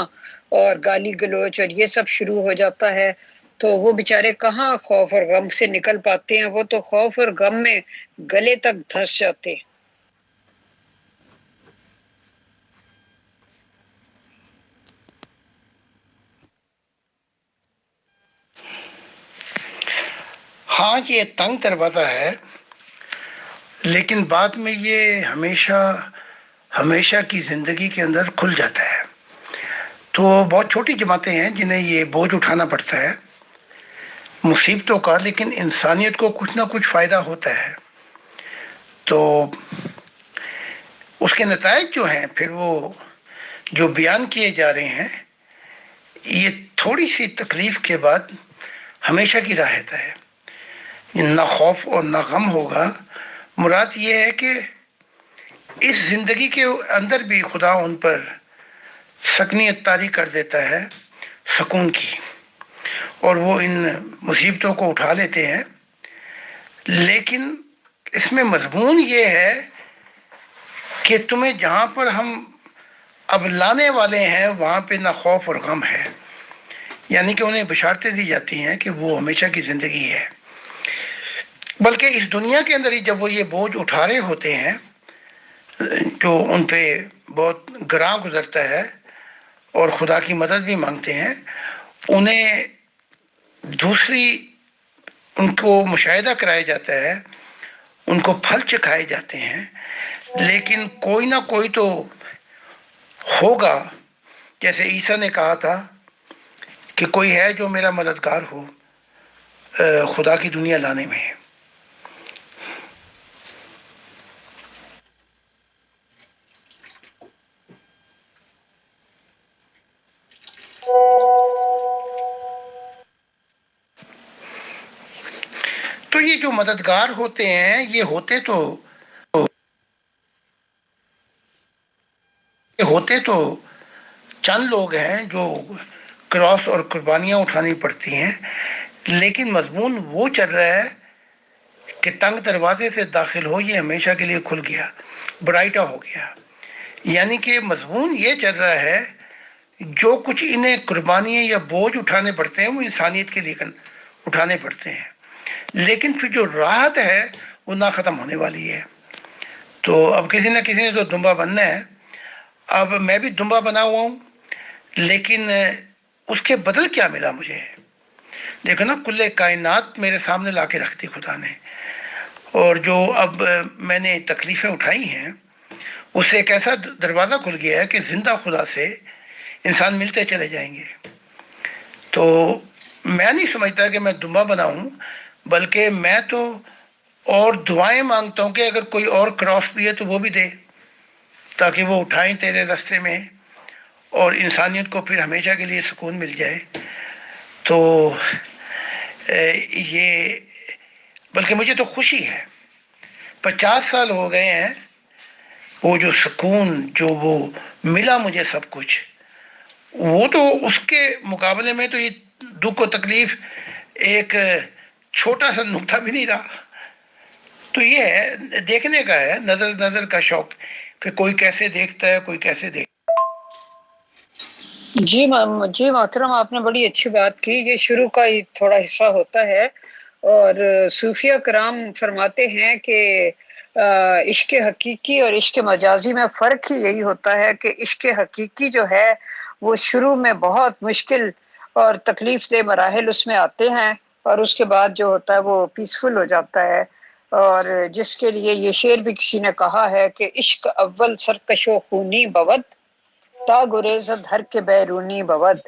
اور گالی گلوچ اور یہ سب شروع ہو جاتا ہے، تو وہ بیچارے کہاں خوف اور غم سے نکل پاتے ہیں، وہ تو خوف اور غم میں گلے تک دھس جاتے ہیں۔ ہاں یہ تنگ دروازہ ہے، لیکن بعد میں یہ ہمیشہ کی زندگی کے اندر کھل جاتا ہے۔ تو بہت چھوٹی جماعتیں ہیں جنہیں یہ بوجھ اٹھانا پڑتا ہے مصیبتوں کا، لیکن انسانیت کو کچھ نہ کچھ فائدہ ہوتا ہے۔ تو اس کے نتائج جو ہیں پھر وہ جو بیان کیے جا رہے ہیں، یہ تھوڑی سی تکلیف کے بعد ہمیشہ کی راحت ہے، نہ خوف اور نہ غم ہوگا۔ مراد یہ ہے کہ اس زندگی کے اندر بھی خدا ان پر سکنیت طاری کر دیتا ہے، سکون کی، اور وہ ان مصیبتوں کو اٹھا لیتے ہیں۔ لیکن اس میں مضمون یہ ہے کہ تمہیں جہاں پر ہم اب لانے والے ہیں وہاں پہ نہ خوف اور غم ہے، یعنی کہ انہیں بشارتیں دی جاتی ہیں کہ وہ ہمیشہ کی زندگی ہے۔ بلکہ اس دنیا کے اندر ہی جب وہ یہ بوجھ اٹھا رہے ہوتے ہیں جو ان پہ بہت گراں گزرتا ہے، اور خدا کی مدد بھی مانگتے ہیں، انہیں دوسری ان کو مشاہدہ کرایا جاتا ہے، ان کو پھل چکھائے جاتے ہیں، لیکن کوئی نہ کوئی تو ہوگا، جیسے عیسیٰ نے کہا تھا کہ کوئی ہے جو میرا مددگار ہو خدا کی دنیا لانے میں۔ تو یہ جو مددگار ہوتے ہیں، یہ ہوتے تو چند لوگ ہیں جو کراس اور قربانیاں اٹھانی پڑتی ہیں، لیکن مضمون وہ چل رہا ہے کہ تنگ دروازے سے داخل ہو، یہ ہمیشہ کے لیے کھل گیا، برائٹا ہو گیا۔ یعنی کہ مضمون یہ چل رہا ہے، جو کچھ انہیں قربانیاں یا بوجھ اٹھانے پڑتے ہیں وہ انسانیت کے لیے اٹھانے پڑتے ہیں، لیکن پھر جو راحت ہے وہ نہ ختم ہونے والی ہے۔ تو اب کسی نہ کسی نے تو دمبا بننا ہے۔ اب میں بھی دمبا بنا ہوا ہوں، لیکن اس کے بدل کیا ملا مجھے؟ دیکھو نا، کل کائنات میرے سامنے لا کے رکھ دی خدا نے، اور جو اب میں نے تکلیفیں اٹھائی ہیں، اس سے ایک ایسا دروازہ کھل گیا ہے کہ زندہ خدا سے انسان ملتے چلے جائیں گے۔ تو میں نہیں سمجھتا کہ میں دمبا بنا ہوں، بلکہ میں تو اور دعائیں مانگتا ہوں کہ اگر کوئی اور کراس بھی ہے تو وہ بھی دے، تاکہ وہ اٹھائیں تیرے رستے میں، اور انسانیت کو پھر ہمیشہ کے لیے سکون مل جائے۔ تو یہ بلکہ مجھے تو خوشی ہے، 50 سال ہو گئے ہیں، وہ جو سکون جو وہ ملا مجھے سب کچھ، وہ تو اس کے مقابلے میں تو یہ دکھ و تکلیف ایک چھوٹا سا نقطہ بھی نہیں رہا۔ تو یہ ہے، دیکھنے کا ہے، نظر کا شوق، کہ کوئی کیسے دیکھتا ہے، کوئی کیسے دیکھتا ہے۔ جی محترم، آپ نے بڑی اچھی بات کی۔ یہ شروع کا ہی تھوڑا حصہ ہوتا ہے، اور صوفیہ کرام فرماتے ہیں کہ عشق حقیقی اور عشق مجازی میں فرق ہی یہی ہوتا ہے کہ عشق حقیقی جو ہے وہ شروع میں بہت مشکل اور تکلیف دہ مراحل اس میں آتے ہیں، اور اس کے بعد جو ہوتا ہے وہ پیسفل ہو جاتا ہے۔ اور جس کے لیے یہ شعر بھی کسی نے کہا ہے کہ عشق اول سرکش و خونی بود، تا گریزد ہر کے بیرونی بود۔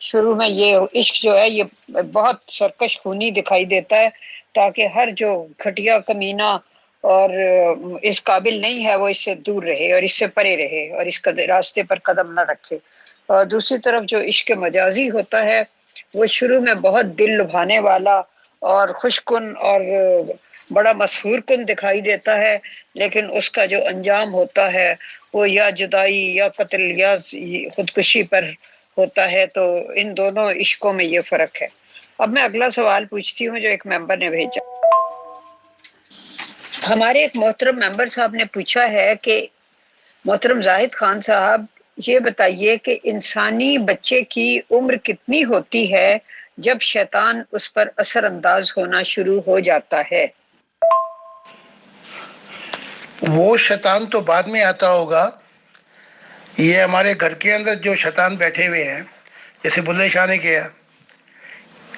شروع میں یہ عشق جو ہے یہ بہت سرکش خونی دکھائی دیتا ہے، تاکہ ہر جو گھٹیا کمینہ اور اس قابل نہیں ہے وہ اس سے دور رہے اور اس سے پرے رہے اور اس راستے پر قدم نہ رکھے۔ اور دوسری طرف جو عشق مجازی ہوتا ہے وہ شروع میں بہت دل لبھانے والا اور خوش کن اور بڑا مسحور کن دکھائی دیتا ہے، لیکن اس کا جو انجام ہوتا ہے وہ یا جدائی یا قتل یا خودکشی پر ہوتا ہے۔ تو ان دونوں عشقوں میں یہ فرق ہے۔ اب میں اگلا سوال پوچھتی ہوں جو ایک ممبر نے بھیجا۔ ہمارے ایک محترم ممبر صاحب نے پوچھا ہے کہ محترم زاہد خان صاحب یہ بتائیے کہ انسانی بچے کی عمر کتنی ہوتی ہے جب شیطان اس پر اثر انداز ہونا شروع ہو جاتا ہے؟ وہ شیطان تو بعد میں آتا ہوگا، یہ ہمارے گھر کے اندر جو شیطان بیٹھے ہوئے ہیں، جیسے بلے شاہ نے کیا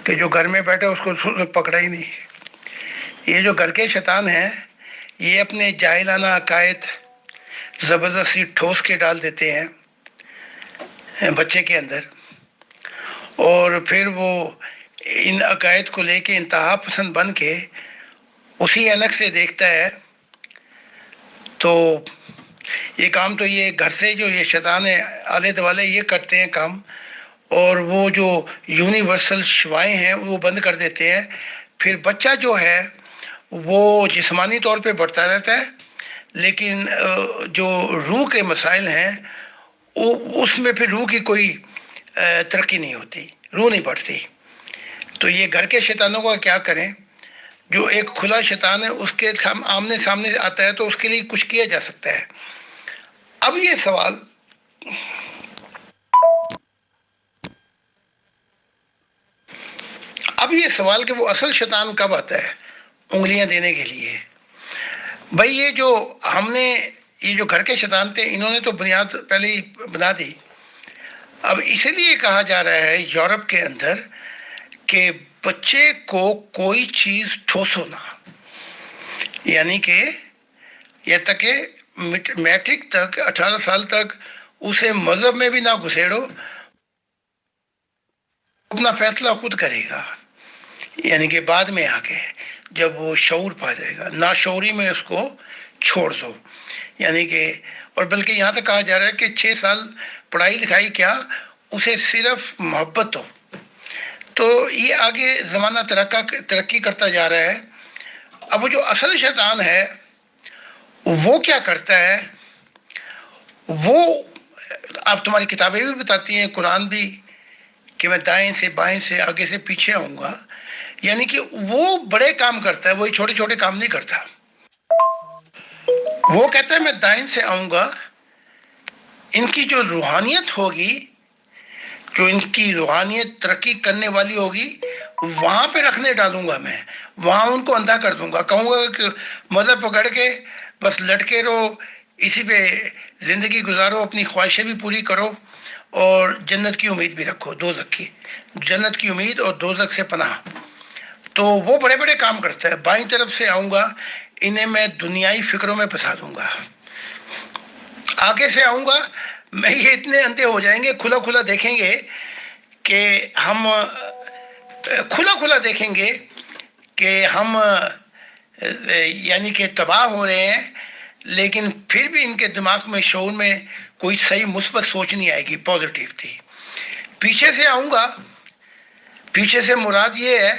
کہ جو گھر میں بیٹھے اس کو پکڑا ہی نہیں۔ یہ جو گھر کے شیطان ہیں، یہ اپنے جاہلانہ عقائد زبردستی ٹھوس کے ڈال دیتے ہیں بچے کے اندر، اور پھر وہ ان عقائد کو لے کے انتہا پسند بن کے اسی اینک سے دیکھتا ہے۔ تو یہ کام تو یہ گھر سے جو یہ شیطان آلے دوالے یہ کرتے ہیں کام، اور وہ جو یونیورسل شوائیں ہیں وہ بند کر دیتے ہیں۔ پھر بچہ جو ہے وہ جسمانی طور پہ بڑھتا رہتا ہے، لیکن جو روح کے مسائل ہیں اس میں پھر روح کی کوئی ترقی نہیں ہوتی، روح نہیں بڑھتی۔ تو یہ گھر کے شیطانوں کا کیا کریں؟ جو ایک کھلا شیطان ہے اس کے آمنے سامنے آتا ہے تو اس کے لیے کچھ کیا جا سکتا ہے۔ اب یہ سوال کہ وہ اصل شیطان کب آتا ہے انگلیاں دینے کے لیے؟ بھائی یہ جو ہم نے یہ جو گھر کے شیطان تھے، انہوں نے تو بنیاد پہلے ہی بنا دی۔ اب اسی لیے کہا جا رہا ہے یورپ کے اندر کہ بچے کو کوئی چیز ٹھوسو نہ، یعنی کہ یہ تک کہ میٹرک تک 18 سال تک اسے مذہب میں بھی نہ گھسیڑو، اپنا فیصلہ خود کرے گا، یعنی کہ بعد میں آ کے جب وہ شعور پا جائے گا، ناشعوری میں اس کو چھوڑ دو، یعنی کہ اور بلکہ یہاں تک کہا جا رہا ہے کہ 6 سال پڑھائی لکھائی کیا، اسے صرف محبت دو۔ تو یہ آگے زمانہ ترقی کرتا جا رہا ہے۔ اب وہ جو اصل شیطان ہے وہ کیا کرتا ہے، وہ اب تمہاری کتابیں بھی بتاتی ہیں، قرآن بھی، کہ میں دائیں سے بائیں سے آگے سے پیچھے آؤں گا، یعنی کہ وہ بڑے کام کرتا ہے، وہی چھوٹے چھوٹے کام نہیں کرتا۔ وہ کہتا ہے میں دائیں سے آؤں گا، ان کی جو روحانیت ہوگی، جو ان کی روحانیت ترقی کرنے والی ہوگی، وہاں پہ رکھنے ڈالوں گا، میں وہاں ان کو اندھا کر دوں گا، کہوں گا کہ مذہب پکڑ کے بس لٹکے رہو، اسی پہ زندگی گزارو، اپنی خواہشیں بھی پوری کرو اور جنت کی امید بھی رکھو، دوزخ کی، جنت کی امید اور دوزخ سے پناہ۔ تو وہ بڑے بڑے کام کرتا ہے۔ بائیں طرف سے آؤں گا، انہیں میں دنیائی فکروں میں پھنسا دوں گا۔ آگے سے آؤں گا، میں یہ اتنے اندھے ہو جائیں گے، کھلا کھلا دیکھیں گے کہ ہم کھلا کھلا دیکھیں گے کہ ہم یعنی کہ تباہ ہو رہے ہیں، لیکن پھر بھی ان کے دماغ میں، شعور میں کوئی صحیح مثبت سوچ نہیں آئے گی، پازیٹیو تھی۔ پیچھے سے آؤں گا، پیچھے سے مراد یہ ہے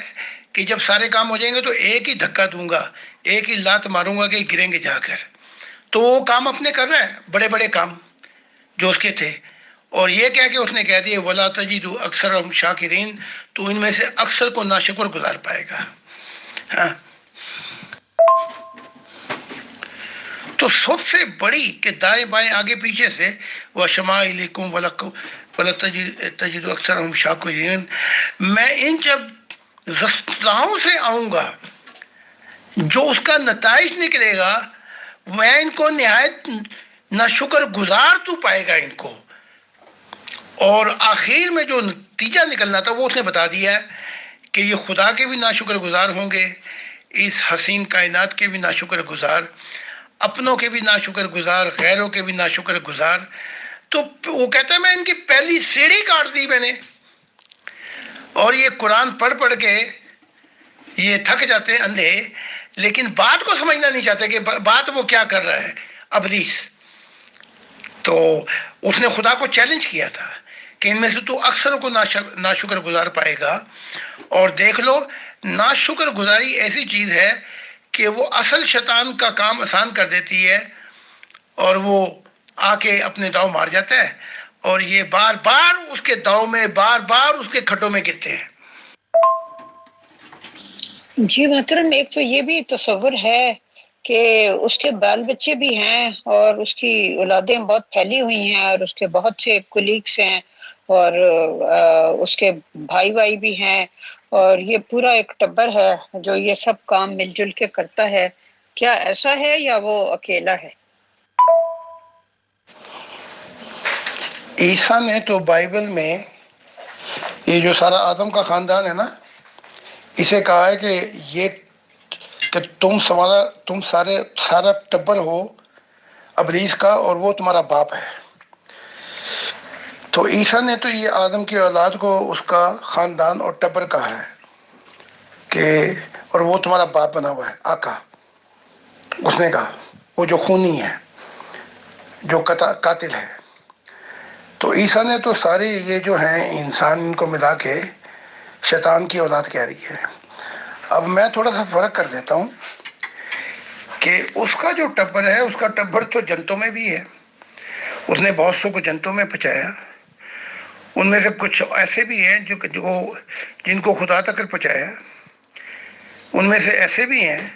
کہ جب سارے کام ہو جائیں گے تو ایک ہی دھکا دوں گا، ایک ہی لات ماروں گا کہ گریں گے جا کر۔ تو وہ کام اپنے کر رہے ہیں، بڑے بڑے کام جو اس کے تھے، اور یہ کہہ کے اس نے کہہ دیے وَلَا تَجِدُ أَكْثَرَهُمْ شَاكِرِينَ، تو ان میں سے اکثر کو ناشکر گزار پائے گا۔ ہاں، تو سب سے بڑی کہ دائیں بائیں آگے پیچھے سے وَشَمَائِلِكُمْ وَلَا تَجِدُ أَكْثَرَهُمْ شَاكِرِينَ، میں ان جب رستاؤں سے آؤں گا، جو اس کا نتائج نکلے گا، میں ان کو نہایت ناشکر گزار تو پائے گا ان کو، اور آخر میں جو نتیجہ نکلنا تھا وہ اس نے بتا دیا ہے کہ یہ خدا کے بھی ناشکر گزار ہوں گے، اس حسین کائنات کے بھی ناشکر گزار، اپنوں کے بھی ناشکر گزار، غیروں کے بھی ناشکر گزار۔ تو وہ کہتا ہے میں ان کی پہلی سیڑھی کاٹ دی میں نے، اور یہ قرآن پڑھ پڑھ کے یہ تھک جاتے ہیں اندھے، لیکن بات کو سمجھنا نہیں چاہتے کہ بات وہ کیا کر رہا ہے ابلیس۔ تو اس نے خدا کو چیلنج کیا تھا کہ ان میں سے تو اکثر کو ناشکر گزار پائے گا، اور دیکھ لو ناشکر گزاری ایسی چیز ہے کہ وہ اصل شیطان کا کام آسان کر دیتی ہے، اور وہ آ کے اپنے داؤ مار جاتا ہے، اور یہ بار بار اس کے داؤ میں، بار بار اس کے کھٹوں میں گرتے ہیں۔ جی محترم، ایک تو یہ بھی تصور ہے کہ اس کے بال بچے بھی ہیں اور اس کی اولادیں بہت پھیلی ہوئی ہیں، اور اس کے بہت سے کولیگس ہیں، اور اس کے بھائی بھی ہیں، اور یہ پورا ایک ٹبر ہے جو یہ سب کام مل جل کے کرتا ہے۔ کیا ایسا ہے یا وہ اکیلا ہے؟ عیسیٰ نے تو بائبل میں یہ جو سارا آدم کا خاندان ہے نا، اسے کہا ہے کہ یہ کہ تم سارا ٹبر ہو ابلیس کا، اور وہ تمہارا باپ ہے۔ تو عیسیٰ نے تو یہ آدم کی اولاد کو اس کا خاندان اور ٹبر کہا ہے کہ اور وہ تمہارا باپ بنا ہوا ہے، آقا اس نے کہا، وہ جو خونی ہے، جو قاتل ہے۔ تو عیسیٰ نے تو سارے یہ جو ہیں انسان، ان کو ملا کے شیطان کی اولاد کہہ رہی ہے۔ اب میں تھوڑا سا فرق کر دیتا ہوں کہ اس کا جو ٹبر ہے، اس کا ٹبر تو جنتوں میں بھی ہے، اس نے بہت سو کو جنتوں میں پہنچایا، ان میں سے کچھ ایسے بھی ہیں جن کو خدا تک پہنچایا، ان میں سے ایسے بھی ہیں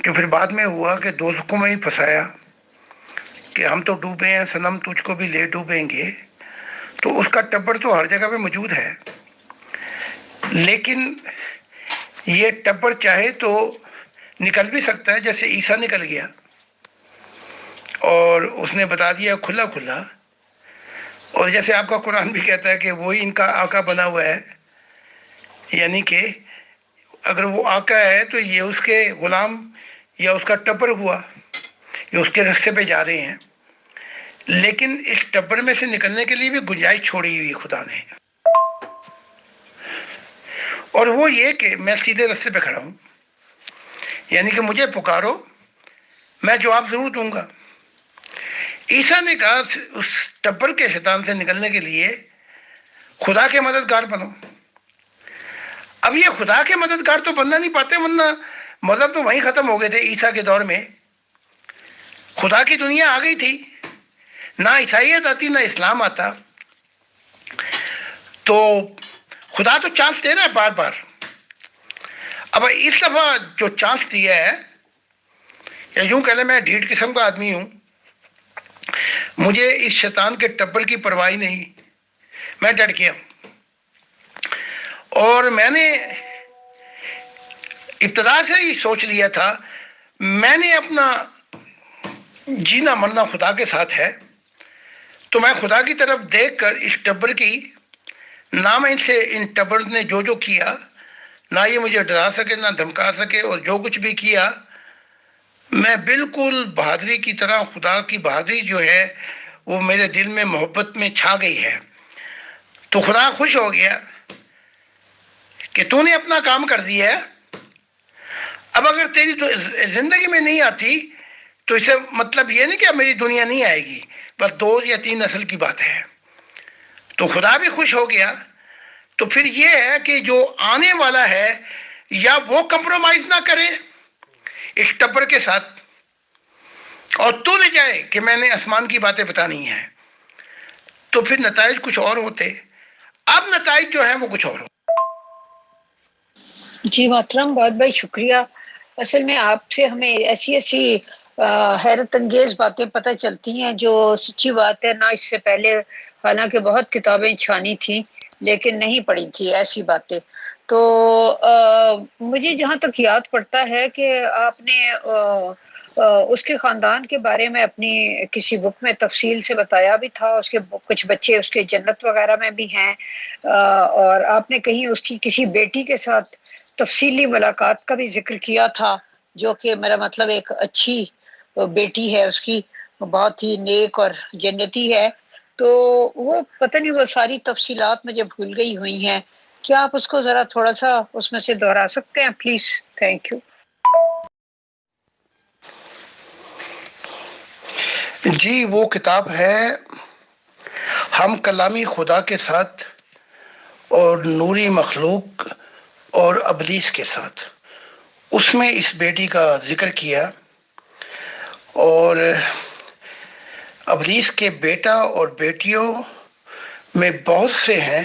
جو پھر بعد میں ہوا کہ دوزخوں میں ہی پھنسایا کہ ہم تو ڈوبے ہیں صنم، تجھ کو بھی لے ڈوبیں گے۔ تو اس کا ٹبر تو ہر جگہ پہ موجود ہے، لیکن یہ ٹبر چاہے تو نکل بھی سکتا ہے، جیسے عیسیٰ نکل گیا، اور اس نے بتا دیا کھلا کھلا اور جیسے آپ کا قرآن بھی کہتا ہے کہ وہی ان کا آقا بنا ہوا ہے، یعنی کہ اگر وہ آقا ہے تو یہ اس کے غلام یا اس کا ٹبر ہوا، یہ اس کے رستے پہ جا رہے ہیں، لیکن اس ٹبر میں سے نکلنے کے لیے بھی گنجائش چھوڑی ہوئی خدا نے، اور وہ یہ کہ میں سیدھے رستے پہ کھڑا ہوں، یعنی کہ مجھے پکارو میں جواب ضرور دوں گا۔ عیسیٰ نے کہا اس ٹبر کے شیطان سے نکلنے کے لیے خدا کے مددگار بنو۔ اب یہ خدا کے مددگار تو بننا نہیں پاتے، ورنہ مذہب تو وہیں ختم ہو گئے تھے عیسیٰ کے دور میں، خدا کی دنیا آ گئی تھی، نہ عیسائیت آتی نہ اسلام آتا، تو خدا تو چانس دے رہا ہے بار بار۔ اب اس دفعہ جو چانس دیا ہے، یا یوں کہہ لیں میں ڈھیٹ قسم کا آدمی ہوں، مجھے اس شیطان کے ٹبر کی پرواہ نہیں، میں ڈٹ گیا، اور میں نے ابتدا سے ہی سوچ لیا تھا میں نے اپنا جینا مرنا خدا کے ساتھ ہے، تو میں خدا کی طرف دیکھ کر اس ٹبر کی، نہ میں ان ٹبر نے جو کیا، نہ یہ مجھے ڈرا سکے نہ دھمکا سکے، اور جو کچھ بھی کیا میں بالکل بہادری کی طرح، خدا کی بہادری جو ہے وہ میرے دل میں محبت میں چھا گئی ہے، تو خدا خوش ہو گیا کہ تو نے اپنا کام کر دیا ہے، اب اگر تیری زندگی میں نہیں آتی تو اسے مطلب یہ نہیں کہ اب میری دنیا نہیں آئے گی، بس 2 یا 3 نسل کی بات ہے، تو خدا بھی خوش ہو گیا۔ تو پھر یہ ہے کہ جو آنے والا ہے یا وہ کمپرومائز نہ کرے اس ٹبر کے ساتھ، اور تو نہ جائے کہ میں نے آسمان کی باتیں بتانی ہیں، تو پھر نتائج کچھ اور ہوتے، اب نتائج جو ہیں وہ کچھ اور ہوتے۔ جی محترم، بہت بہت شکریہ۔ اصل میں آپ سے ہمیں ایسی ایسی حیرت انگیز باتیں پتہ چلتی ہیں جو سچی بات ہے، نہ اس سے پہلے حالانکہ بہت کتابیں چھانی تھیں لیکن نہیں پڑھی تھی ایسی باتیں۔ تو مجھے جہاں تک یاد پڑتا ہے کہ آپ نے اس کے خاندان کے بارے میں اپنی کسی بک میں تفصیل سے بتایا بھی تھا، اس کے کچھ بچے اس کے جنت وغیرہ میں بھی ہیں، اور آپ نے کہیں اس کی کسی بیٹی کے ساتھ تفصیلی ملاقات کا بھی ذکر کیا تھا، جو کہ میرا مطلب ایک اچھی بیٹی ہے اس کی، بہت ہی نیک اور جنتی ہے۔ تو وہ پتہ نہیں وہ ساری تفصیلات مجھے بھول گئی ہوئی ہیں، کیا آپ اس کو ذرا تھوڑا سا اس میں سے دہرا سکتے ہیں پلیز؟ Thank you. جی وہ کتاب ہے ہم کلامی خدا کے ساتھ اور نوری مخلوق اور ابلیس کے ساتھ، اس میں اس بیٹی کا ذکر کیا، اور ابلیس کے بیٹا اور بیٹیوں میں بہت سے ہیں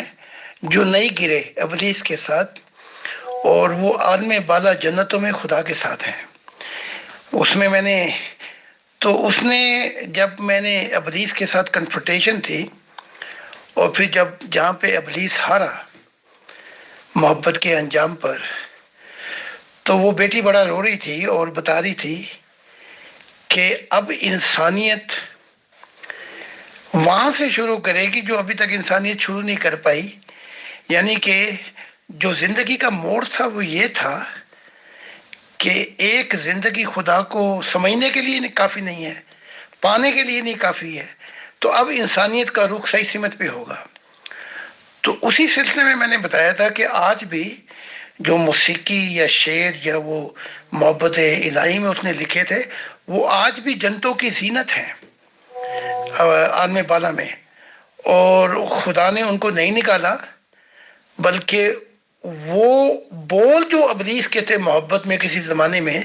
جو نہیں گرے ابلیس کے ساتھ، اور وہ عالم بالا جنتوں میں خدا کے ساتھ ہیں۔ اس میں اس نے جب میں نے ابلیس کے ساتھ کنفرنٹیشن تھی، اور پھر جہاں پہ ابلیس ہارا محبت کے انجام پر، تو وہ بیٹی بڑا رو رہی تھی اور بتا رہی تھی کہ اب انسانیت وہاں سے شروع کرے گی جو ابھی تک انسانیت شروع نہیں کر پائی، یعنی کہ جو زندگی کا موڑ تھا وہ یہ تھا کہ ایک زندگی خدا کو سمجھنے کے لیے کافی نہیں ہے، پانے کے لیے نہیں کافی ہے، تو اب انسانیت کا رخ صحیح سمت پہ ہوگا۔ تو اسی سلسلے میں نے بتایا تھا کہ آج بھی جو موسیقی یا شعر یا وہ محبت الہی میں اس نے لکھے تھے، وہ آج بھی جنتوں کی زینت ہیں عالم بالا میں، اور خدا نے ان کو نہیں نکالا، بلکہ وہ بول جو ابلیس کے تھے محبت میں کسی زمانے میں،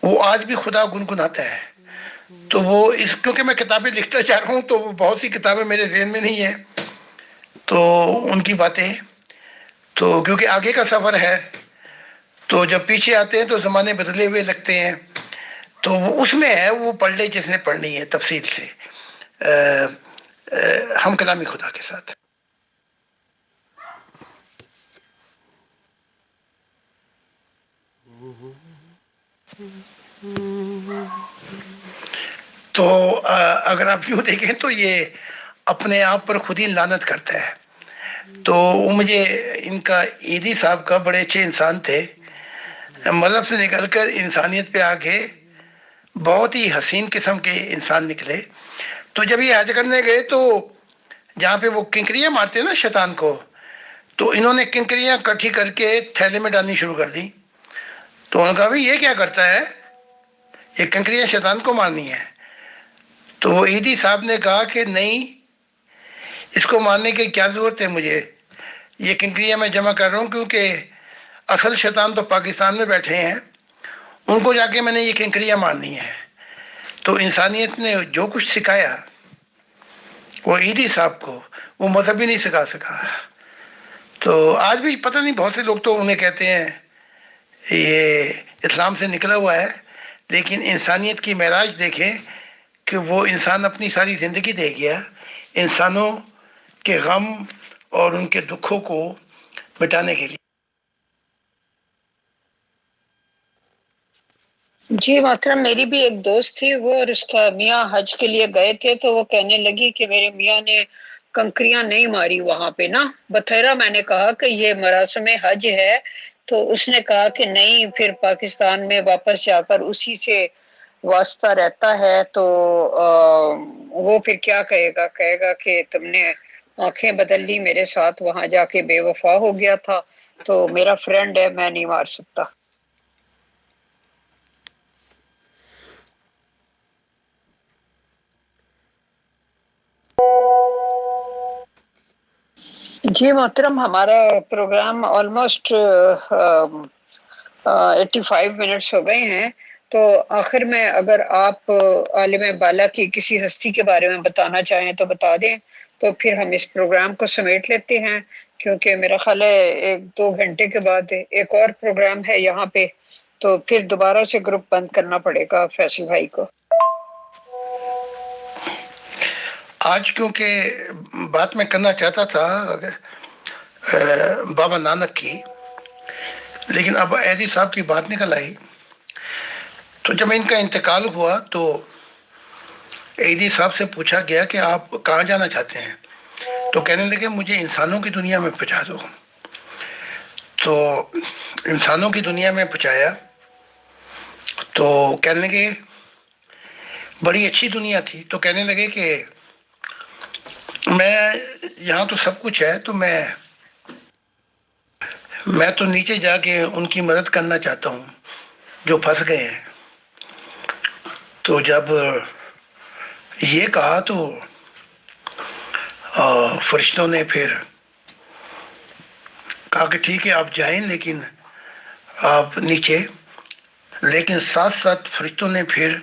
وہ آج بھی خدا گنگناتا ہے۔ تو وہ کیونکہ میں کتابیں لکھتا جا رہا ہوں تو بہت سی کتابیں میرے ذہن میں نہیں ہیں، تو ان کی باتیں، تو کیونکہ آگے کا سفر ہے، تو جب پیچھے آتے ہیں تو زمانے بدلے ہوئے لگتے ہیں، تو وہ اس میں ہے، وہ پڑھ لے جس نے پڑھنی ہے تفصیل سے، ہم کلامی خدا کے ساتھ۔ تو اگر آپ یوں دیکھیں تو یہ اپنے آپ پر خود ہی لعنت کرتا ہے. تو وہ مجھے ان کا ایدی صاحب کا بڑے اچھے انسان تھے، مذہب سے نکل کر انسانیت پہ آ کے بہت ہی حسین قسم کے انسان نکلے. تو جب یہ حج کرنے گئے تو جہاں پہ وہ کنکریاں مارتے ہیں نا شیطان کو، تو انہوں نے کنکریاں کٹھی کر کے تھیلے میں ڈالنی شروع کر دی. تو انہوں نے کہا بھائی یہ کیا کرتا ہے، یہ کنکریاں شیطان کو مارنی ہے. تو وہ ایدی صاحب نے کہا کہ نہیں، اس کو مارنے کی کیا ضرورت ہے، مجھے یہ کنکریاں میں جمع کر رہا ہوں کیونکہ اصل شیطان تو پاکستان میں بیٹھے ہیں، ان کو جا کے میں نے یہ کنکریاں مارنی ہے. تو انسانیت نے جو کچھ سکھایا وہ ایدی صاحب کو وہ مذہب بھی نہیں سکھا سکا. تو آج بھی پتہ نہیں، بہت سے لوگ تو انہیں کہتے ہیں یہ اسلام سے نکلا ہوا ہے، لیکن انسانیت کی معراج دیکھیں کہ وہ انسان اپنی ساری زندگی دے گیا انسانوں کے غم اور ان کے دکھوں کو مٹانے کے لیے. جی محترم، میری بھی ایک دوست تھی، وہ اور اس کا میاں حج کے لیے گئے تھے، تو وہ کہنے لگی کہ میرے میاں نے کنکریاں نہیں ماری وہاں پہ نا. بتھیرا میں نے کہا کہ یہ مراسم حج ہے، تو اس نے کہا کہ نہیں، پھر پاکستان میں واپس جا کر اسی سے واسطہ رہتا ہے. تو وہ پھر کیا کہے گا کہ تم نے آنکھیں بدل لی میرے ساتھ، وہاں جا کے بے وفا ہو گیا تھا. تو میرا فرینڈ ہے، میں نہیں مار سکتا. جی محترم، ہمارا پروگرام آلموسٹ 85 منٹس ہو گئے ہیں. تو آخر میں اگر آپ عالم بالا کی کسی ہستی کے بارے میں بتانا چاہیں تو بتا دیں، تو پھر ہم اس پروگرام کو سمیٹ لیتے ہیں، کیونکہ میرا خیال ہے 1-2 گھنٹے کے بعد ایک اور پروگرام ہے یہاں پہ، تو پھر دوبارہ سے گروپ بند کرنا پڑے گا فیصل بھائی کو. آج کیونکہ بات میں کرنا چاہتا تھا بابا نانک کی، لیکن اب ایدی صاحب کی بات نکل آئی. تو جب ان کا انتقال ہوا تو ایدی صاحب سے پوچھا گیا کہ آپ کہاں جانا چاہتے ہیں، تو کہنے لگے مجھے انسانوں کی دنیا میں پہنچا دو. تو انسانوں کی دنیا میں پہنچایا تو کہنے لگے بڑی اچھی دنیا تھی. تو کہنے لگے کہ میں یہاں تو سب کچھ ہے، تو میں تو نیچے جا کے ان کی مدد کرنا چاہتا ہوں جو پھنس گئے ہیں. تو جب یہ کہا تو فرشتوں نے پھر کہا کہ ٹھیک ہے آپ جائیں، لیکن آپ نیچے. لیکن ساتھ ساتھ فرشتوں نے پھر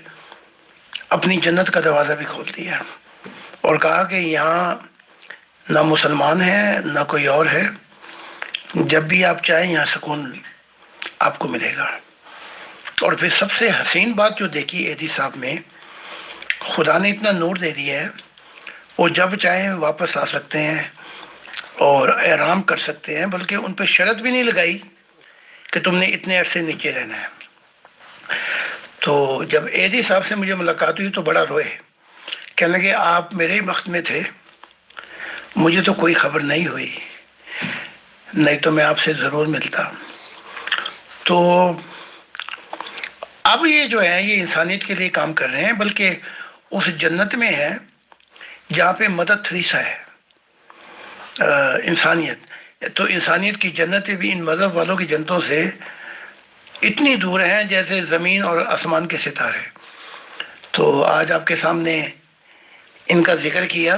اپنی جنت کا دروازہ بھی کھول دیا اور کہا کہ یہاں نہ مسلمان ہے نہ کوئی اور ہے، جب بھی آپ چاہیں یہاں سکون آپ کو ملے گا. اور پھر سب سے حسین بات جو دیکھی ایدی صاحب میں، خدا نے اتنا نور دے دیا ہے، وہ جب چاہیں واپس آ سکتے ہیں اور آرام کر سکتے ہیں، بلکہ ان پہ شرط بھی نہیں لگائی کہ تم نے اتنے عرصے نیچے رہنا ہے. تو جب ایدی صاحب سے مجھے ملاقات ہوئی تو بڑا روئے، کہنے لگے آپ میرے وقت میں تھے، مجھے تو کوئی خبر نہیں ہوئی، نہیں تو میں آپ سے ضرور ملتا. تو اب یہ جو ہے یہ انسانیت کے لیے کام کر رہے ہیں، بلکہ اس جنت میں ہے جہاں پہ مدر تھریسا ہے. انسانیت تو انسانیت کی جنتیں بھی ان مذہب والوں کی جنتوں سے اتنی دور ہیں جیسے زمین اور آسمان کے ستارے. تو آج آپ کے سامنے ان کا ذکر کیا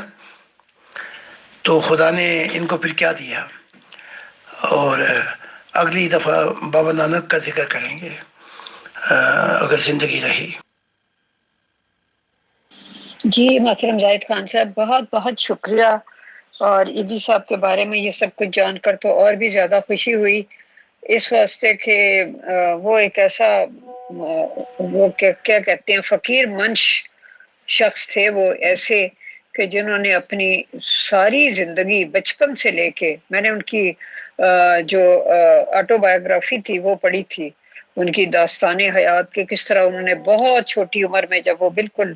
تو خدا نے ان کو پھر کیا دیا، اور اگلی دفعہ بابا نانک کا ذکر کریں گے اگر زندگی رہی. جی محترم زاہد خان صاحب، بہت بہت شکریہ. اور ایدی صاحب کے بارے میں یہ سب کچھ جان کر تو اور بھی زیادہ خوشی ہوئی، اس واسطے کہ وہ ایک ایسا وہ کیا کہتے ہیں فقیر منش شخص تھے، وہ ایسے کہ جنہوں نے اپنی ساری زندگی بچپن سے لے کے، میں نے ان کی جو آٹو بایوگرافی تھی وہ پڑھی تھی، ان کی داستان حیات کے کس طرح انہوں نے بہت چھوٹی عمر میں، جب وہ بالکل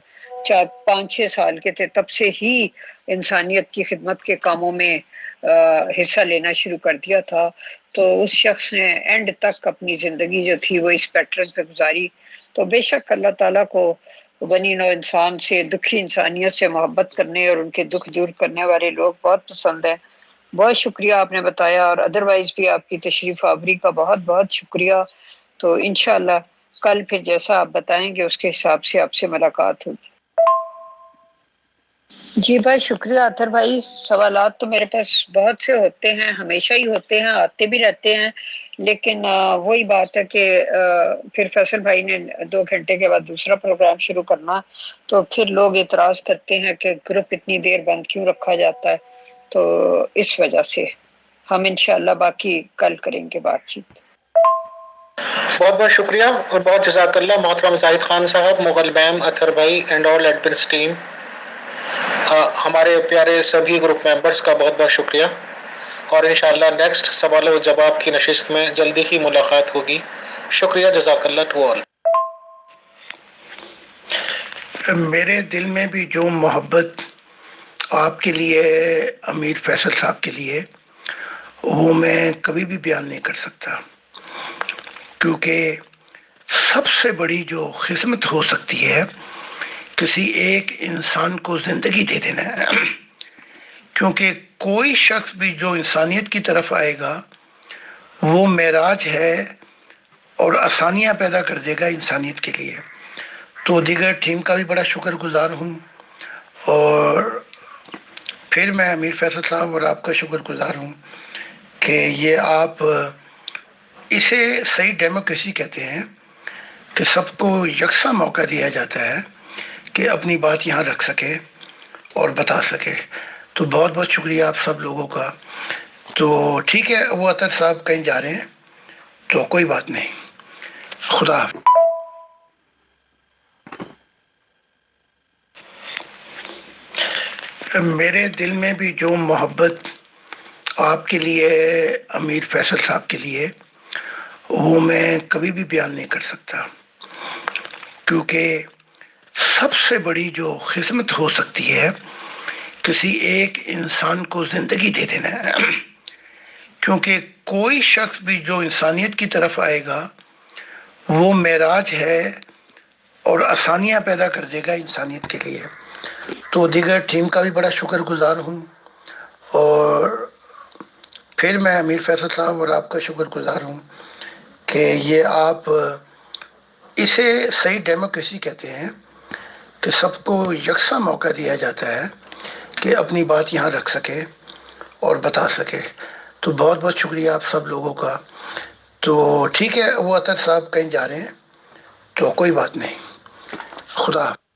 4-5-6 سال کے تھے تب سے ہی انسانیت کی خدمت کے کاموں میں حصہ لینا شروع کر دیا تھا، تو اس شخص نے اینڈ تک اپنی زندگی جو تھی وہ اس پیٹرن پہ گزاری. تو بے شک اللہ تعالیٰ کو بنی نوع انسان سے، دکھی انسانیت سے محبت کرنے اور ان کے دکھ دور کرنے والے لوگ بہت پسند ہیں. بہت شکریہ آپ نے بتایا، اور ادروائز بھی آپ کی تشریف آوری کا بہت بہت شکریہ. تو انشاءاللہ کل پھر جیسا آپ بتائیں گے اس کے حساب سے آپ سے ملاقات ہوگی. جی بھائی شکریہ اطہر بھائی. سوالات تو میرے پاس بہت سے ہوتے ہیں، ہمیشہ ہی ہوتے ہیں، آتے بھی رہتے ہیں، لیکن وہی بات ہے کہ پھر فیصل بھائی نے 2 گھنٹے کے بعد دوسرا پروگرام شروع کرنا، تو پھر لوگ اعتراض کرتے ہیں کہ گروپ اتنی دیر بند کیوں رکھا جاتا ہے. تو اس وجہ سے ہم انشاءاللہ باقی کل کریں گے بات چیت. بہت بہت شکریہ اور بہت جزاک اللہ محترم زاہد خان صاحب، مغل میم، اطہر بھائی اینڈ آل ایڈمنس ٹیم. ہمارے پیارے سبھی گروپ ممبرس کا بہت بہت شکریہ، اور انشاءاللہ نیکسٹ سوال و جواب کی نشست میں جلدی ہی ملاقات ہوگی. شکریہ، جزاک اللہ ٹو آل. میرے دل میں بھی جو محبت آپ کے لیے ہے، امیر فیصل صاحب کے لیے، وہ میں کبھی بھی بیان نہیں کر سکتا، کیونکہ سب سے بڑی جو خدمت ہو سکتی ہے کسی ایک انسان کو زندگی دے دینا ہے. کیونکہ کوئی شخص بھی جو انسانیت کی طرف آئے گا وہ معراج ہے اور آسانیاں پیدا کر دے گا انسانیت کے لیے. تو دیگر ٹیم کا بھی بڑا شکر گزار ہوں، اور پھر میں امیر فیصل صاحب اور آپ کا شکر گزار ہوں کہ یہ آپ اسے صحیح ڈیموکریسی کہتے ہیں کہ سب کو یکساں موقع دیا جاتا ہے کہ اپنی بات یہاں رکھ سکے اور بتا سکے. تو بہت بہت شکریہ آپ سب لوگوں کا. تو ٹھیک ہے، وہ اطہر صاحب کہیں جا رہے ہیں تو کوئی بات نہیں. خدا حافظ. میرے دل میں بھی جو محبت آپ کے لیے ہے، امیر فیصل صاحب کے لیے، وہ میں کبھی بھی بیان نہیں کر سکتا، کیونکہ سب سے بڑی جو خدمت ہو سکتی ہے کسی ایک انسان کو زندگی دے دینا ہے. کیونکہ کوئی شخص بھی جو انسانیت کی طرف آئے گا وہ معراج ہے اور آسانیاں پیدا کر دے گا انسانیت کے لیے. تو دیگر ٹیم کا بھی بڑا شکر گزار ہوں، اور پھر میں امیر فیصل صاحب اور آپ کا شکر گزار ہوں کہ یہ آپ اسے صحیح ڈیموکریسی کہتے ہیں کہ سب کو یکساں موقع دیا جاتا ہے کہ اپنی بات یہاں رکھ سکے اور بتا سکے. تو بہت بہت شکریہ آپ سب لوگوں کا. تو ٹھیک ہے، وہ اطہر صاحب کہیں جا رہے ہیں تو کوئی بات نہیں. خدا حافظ.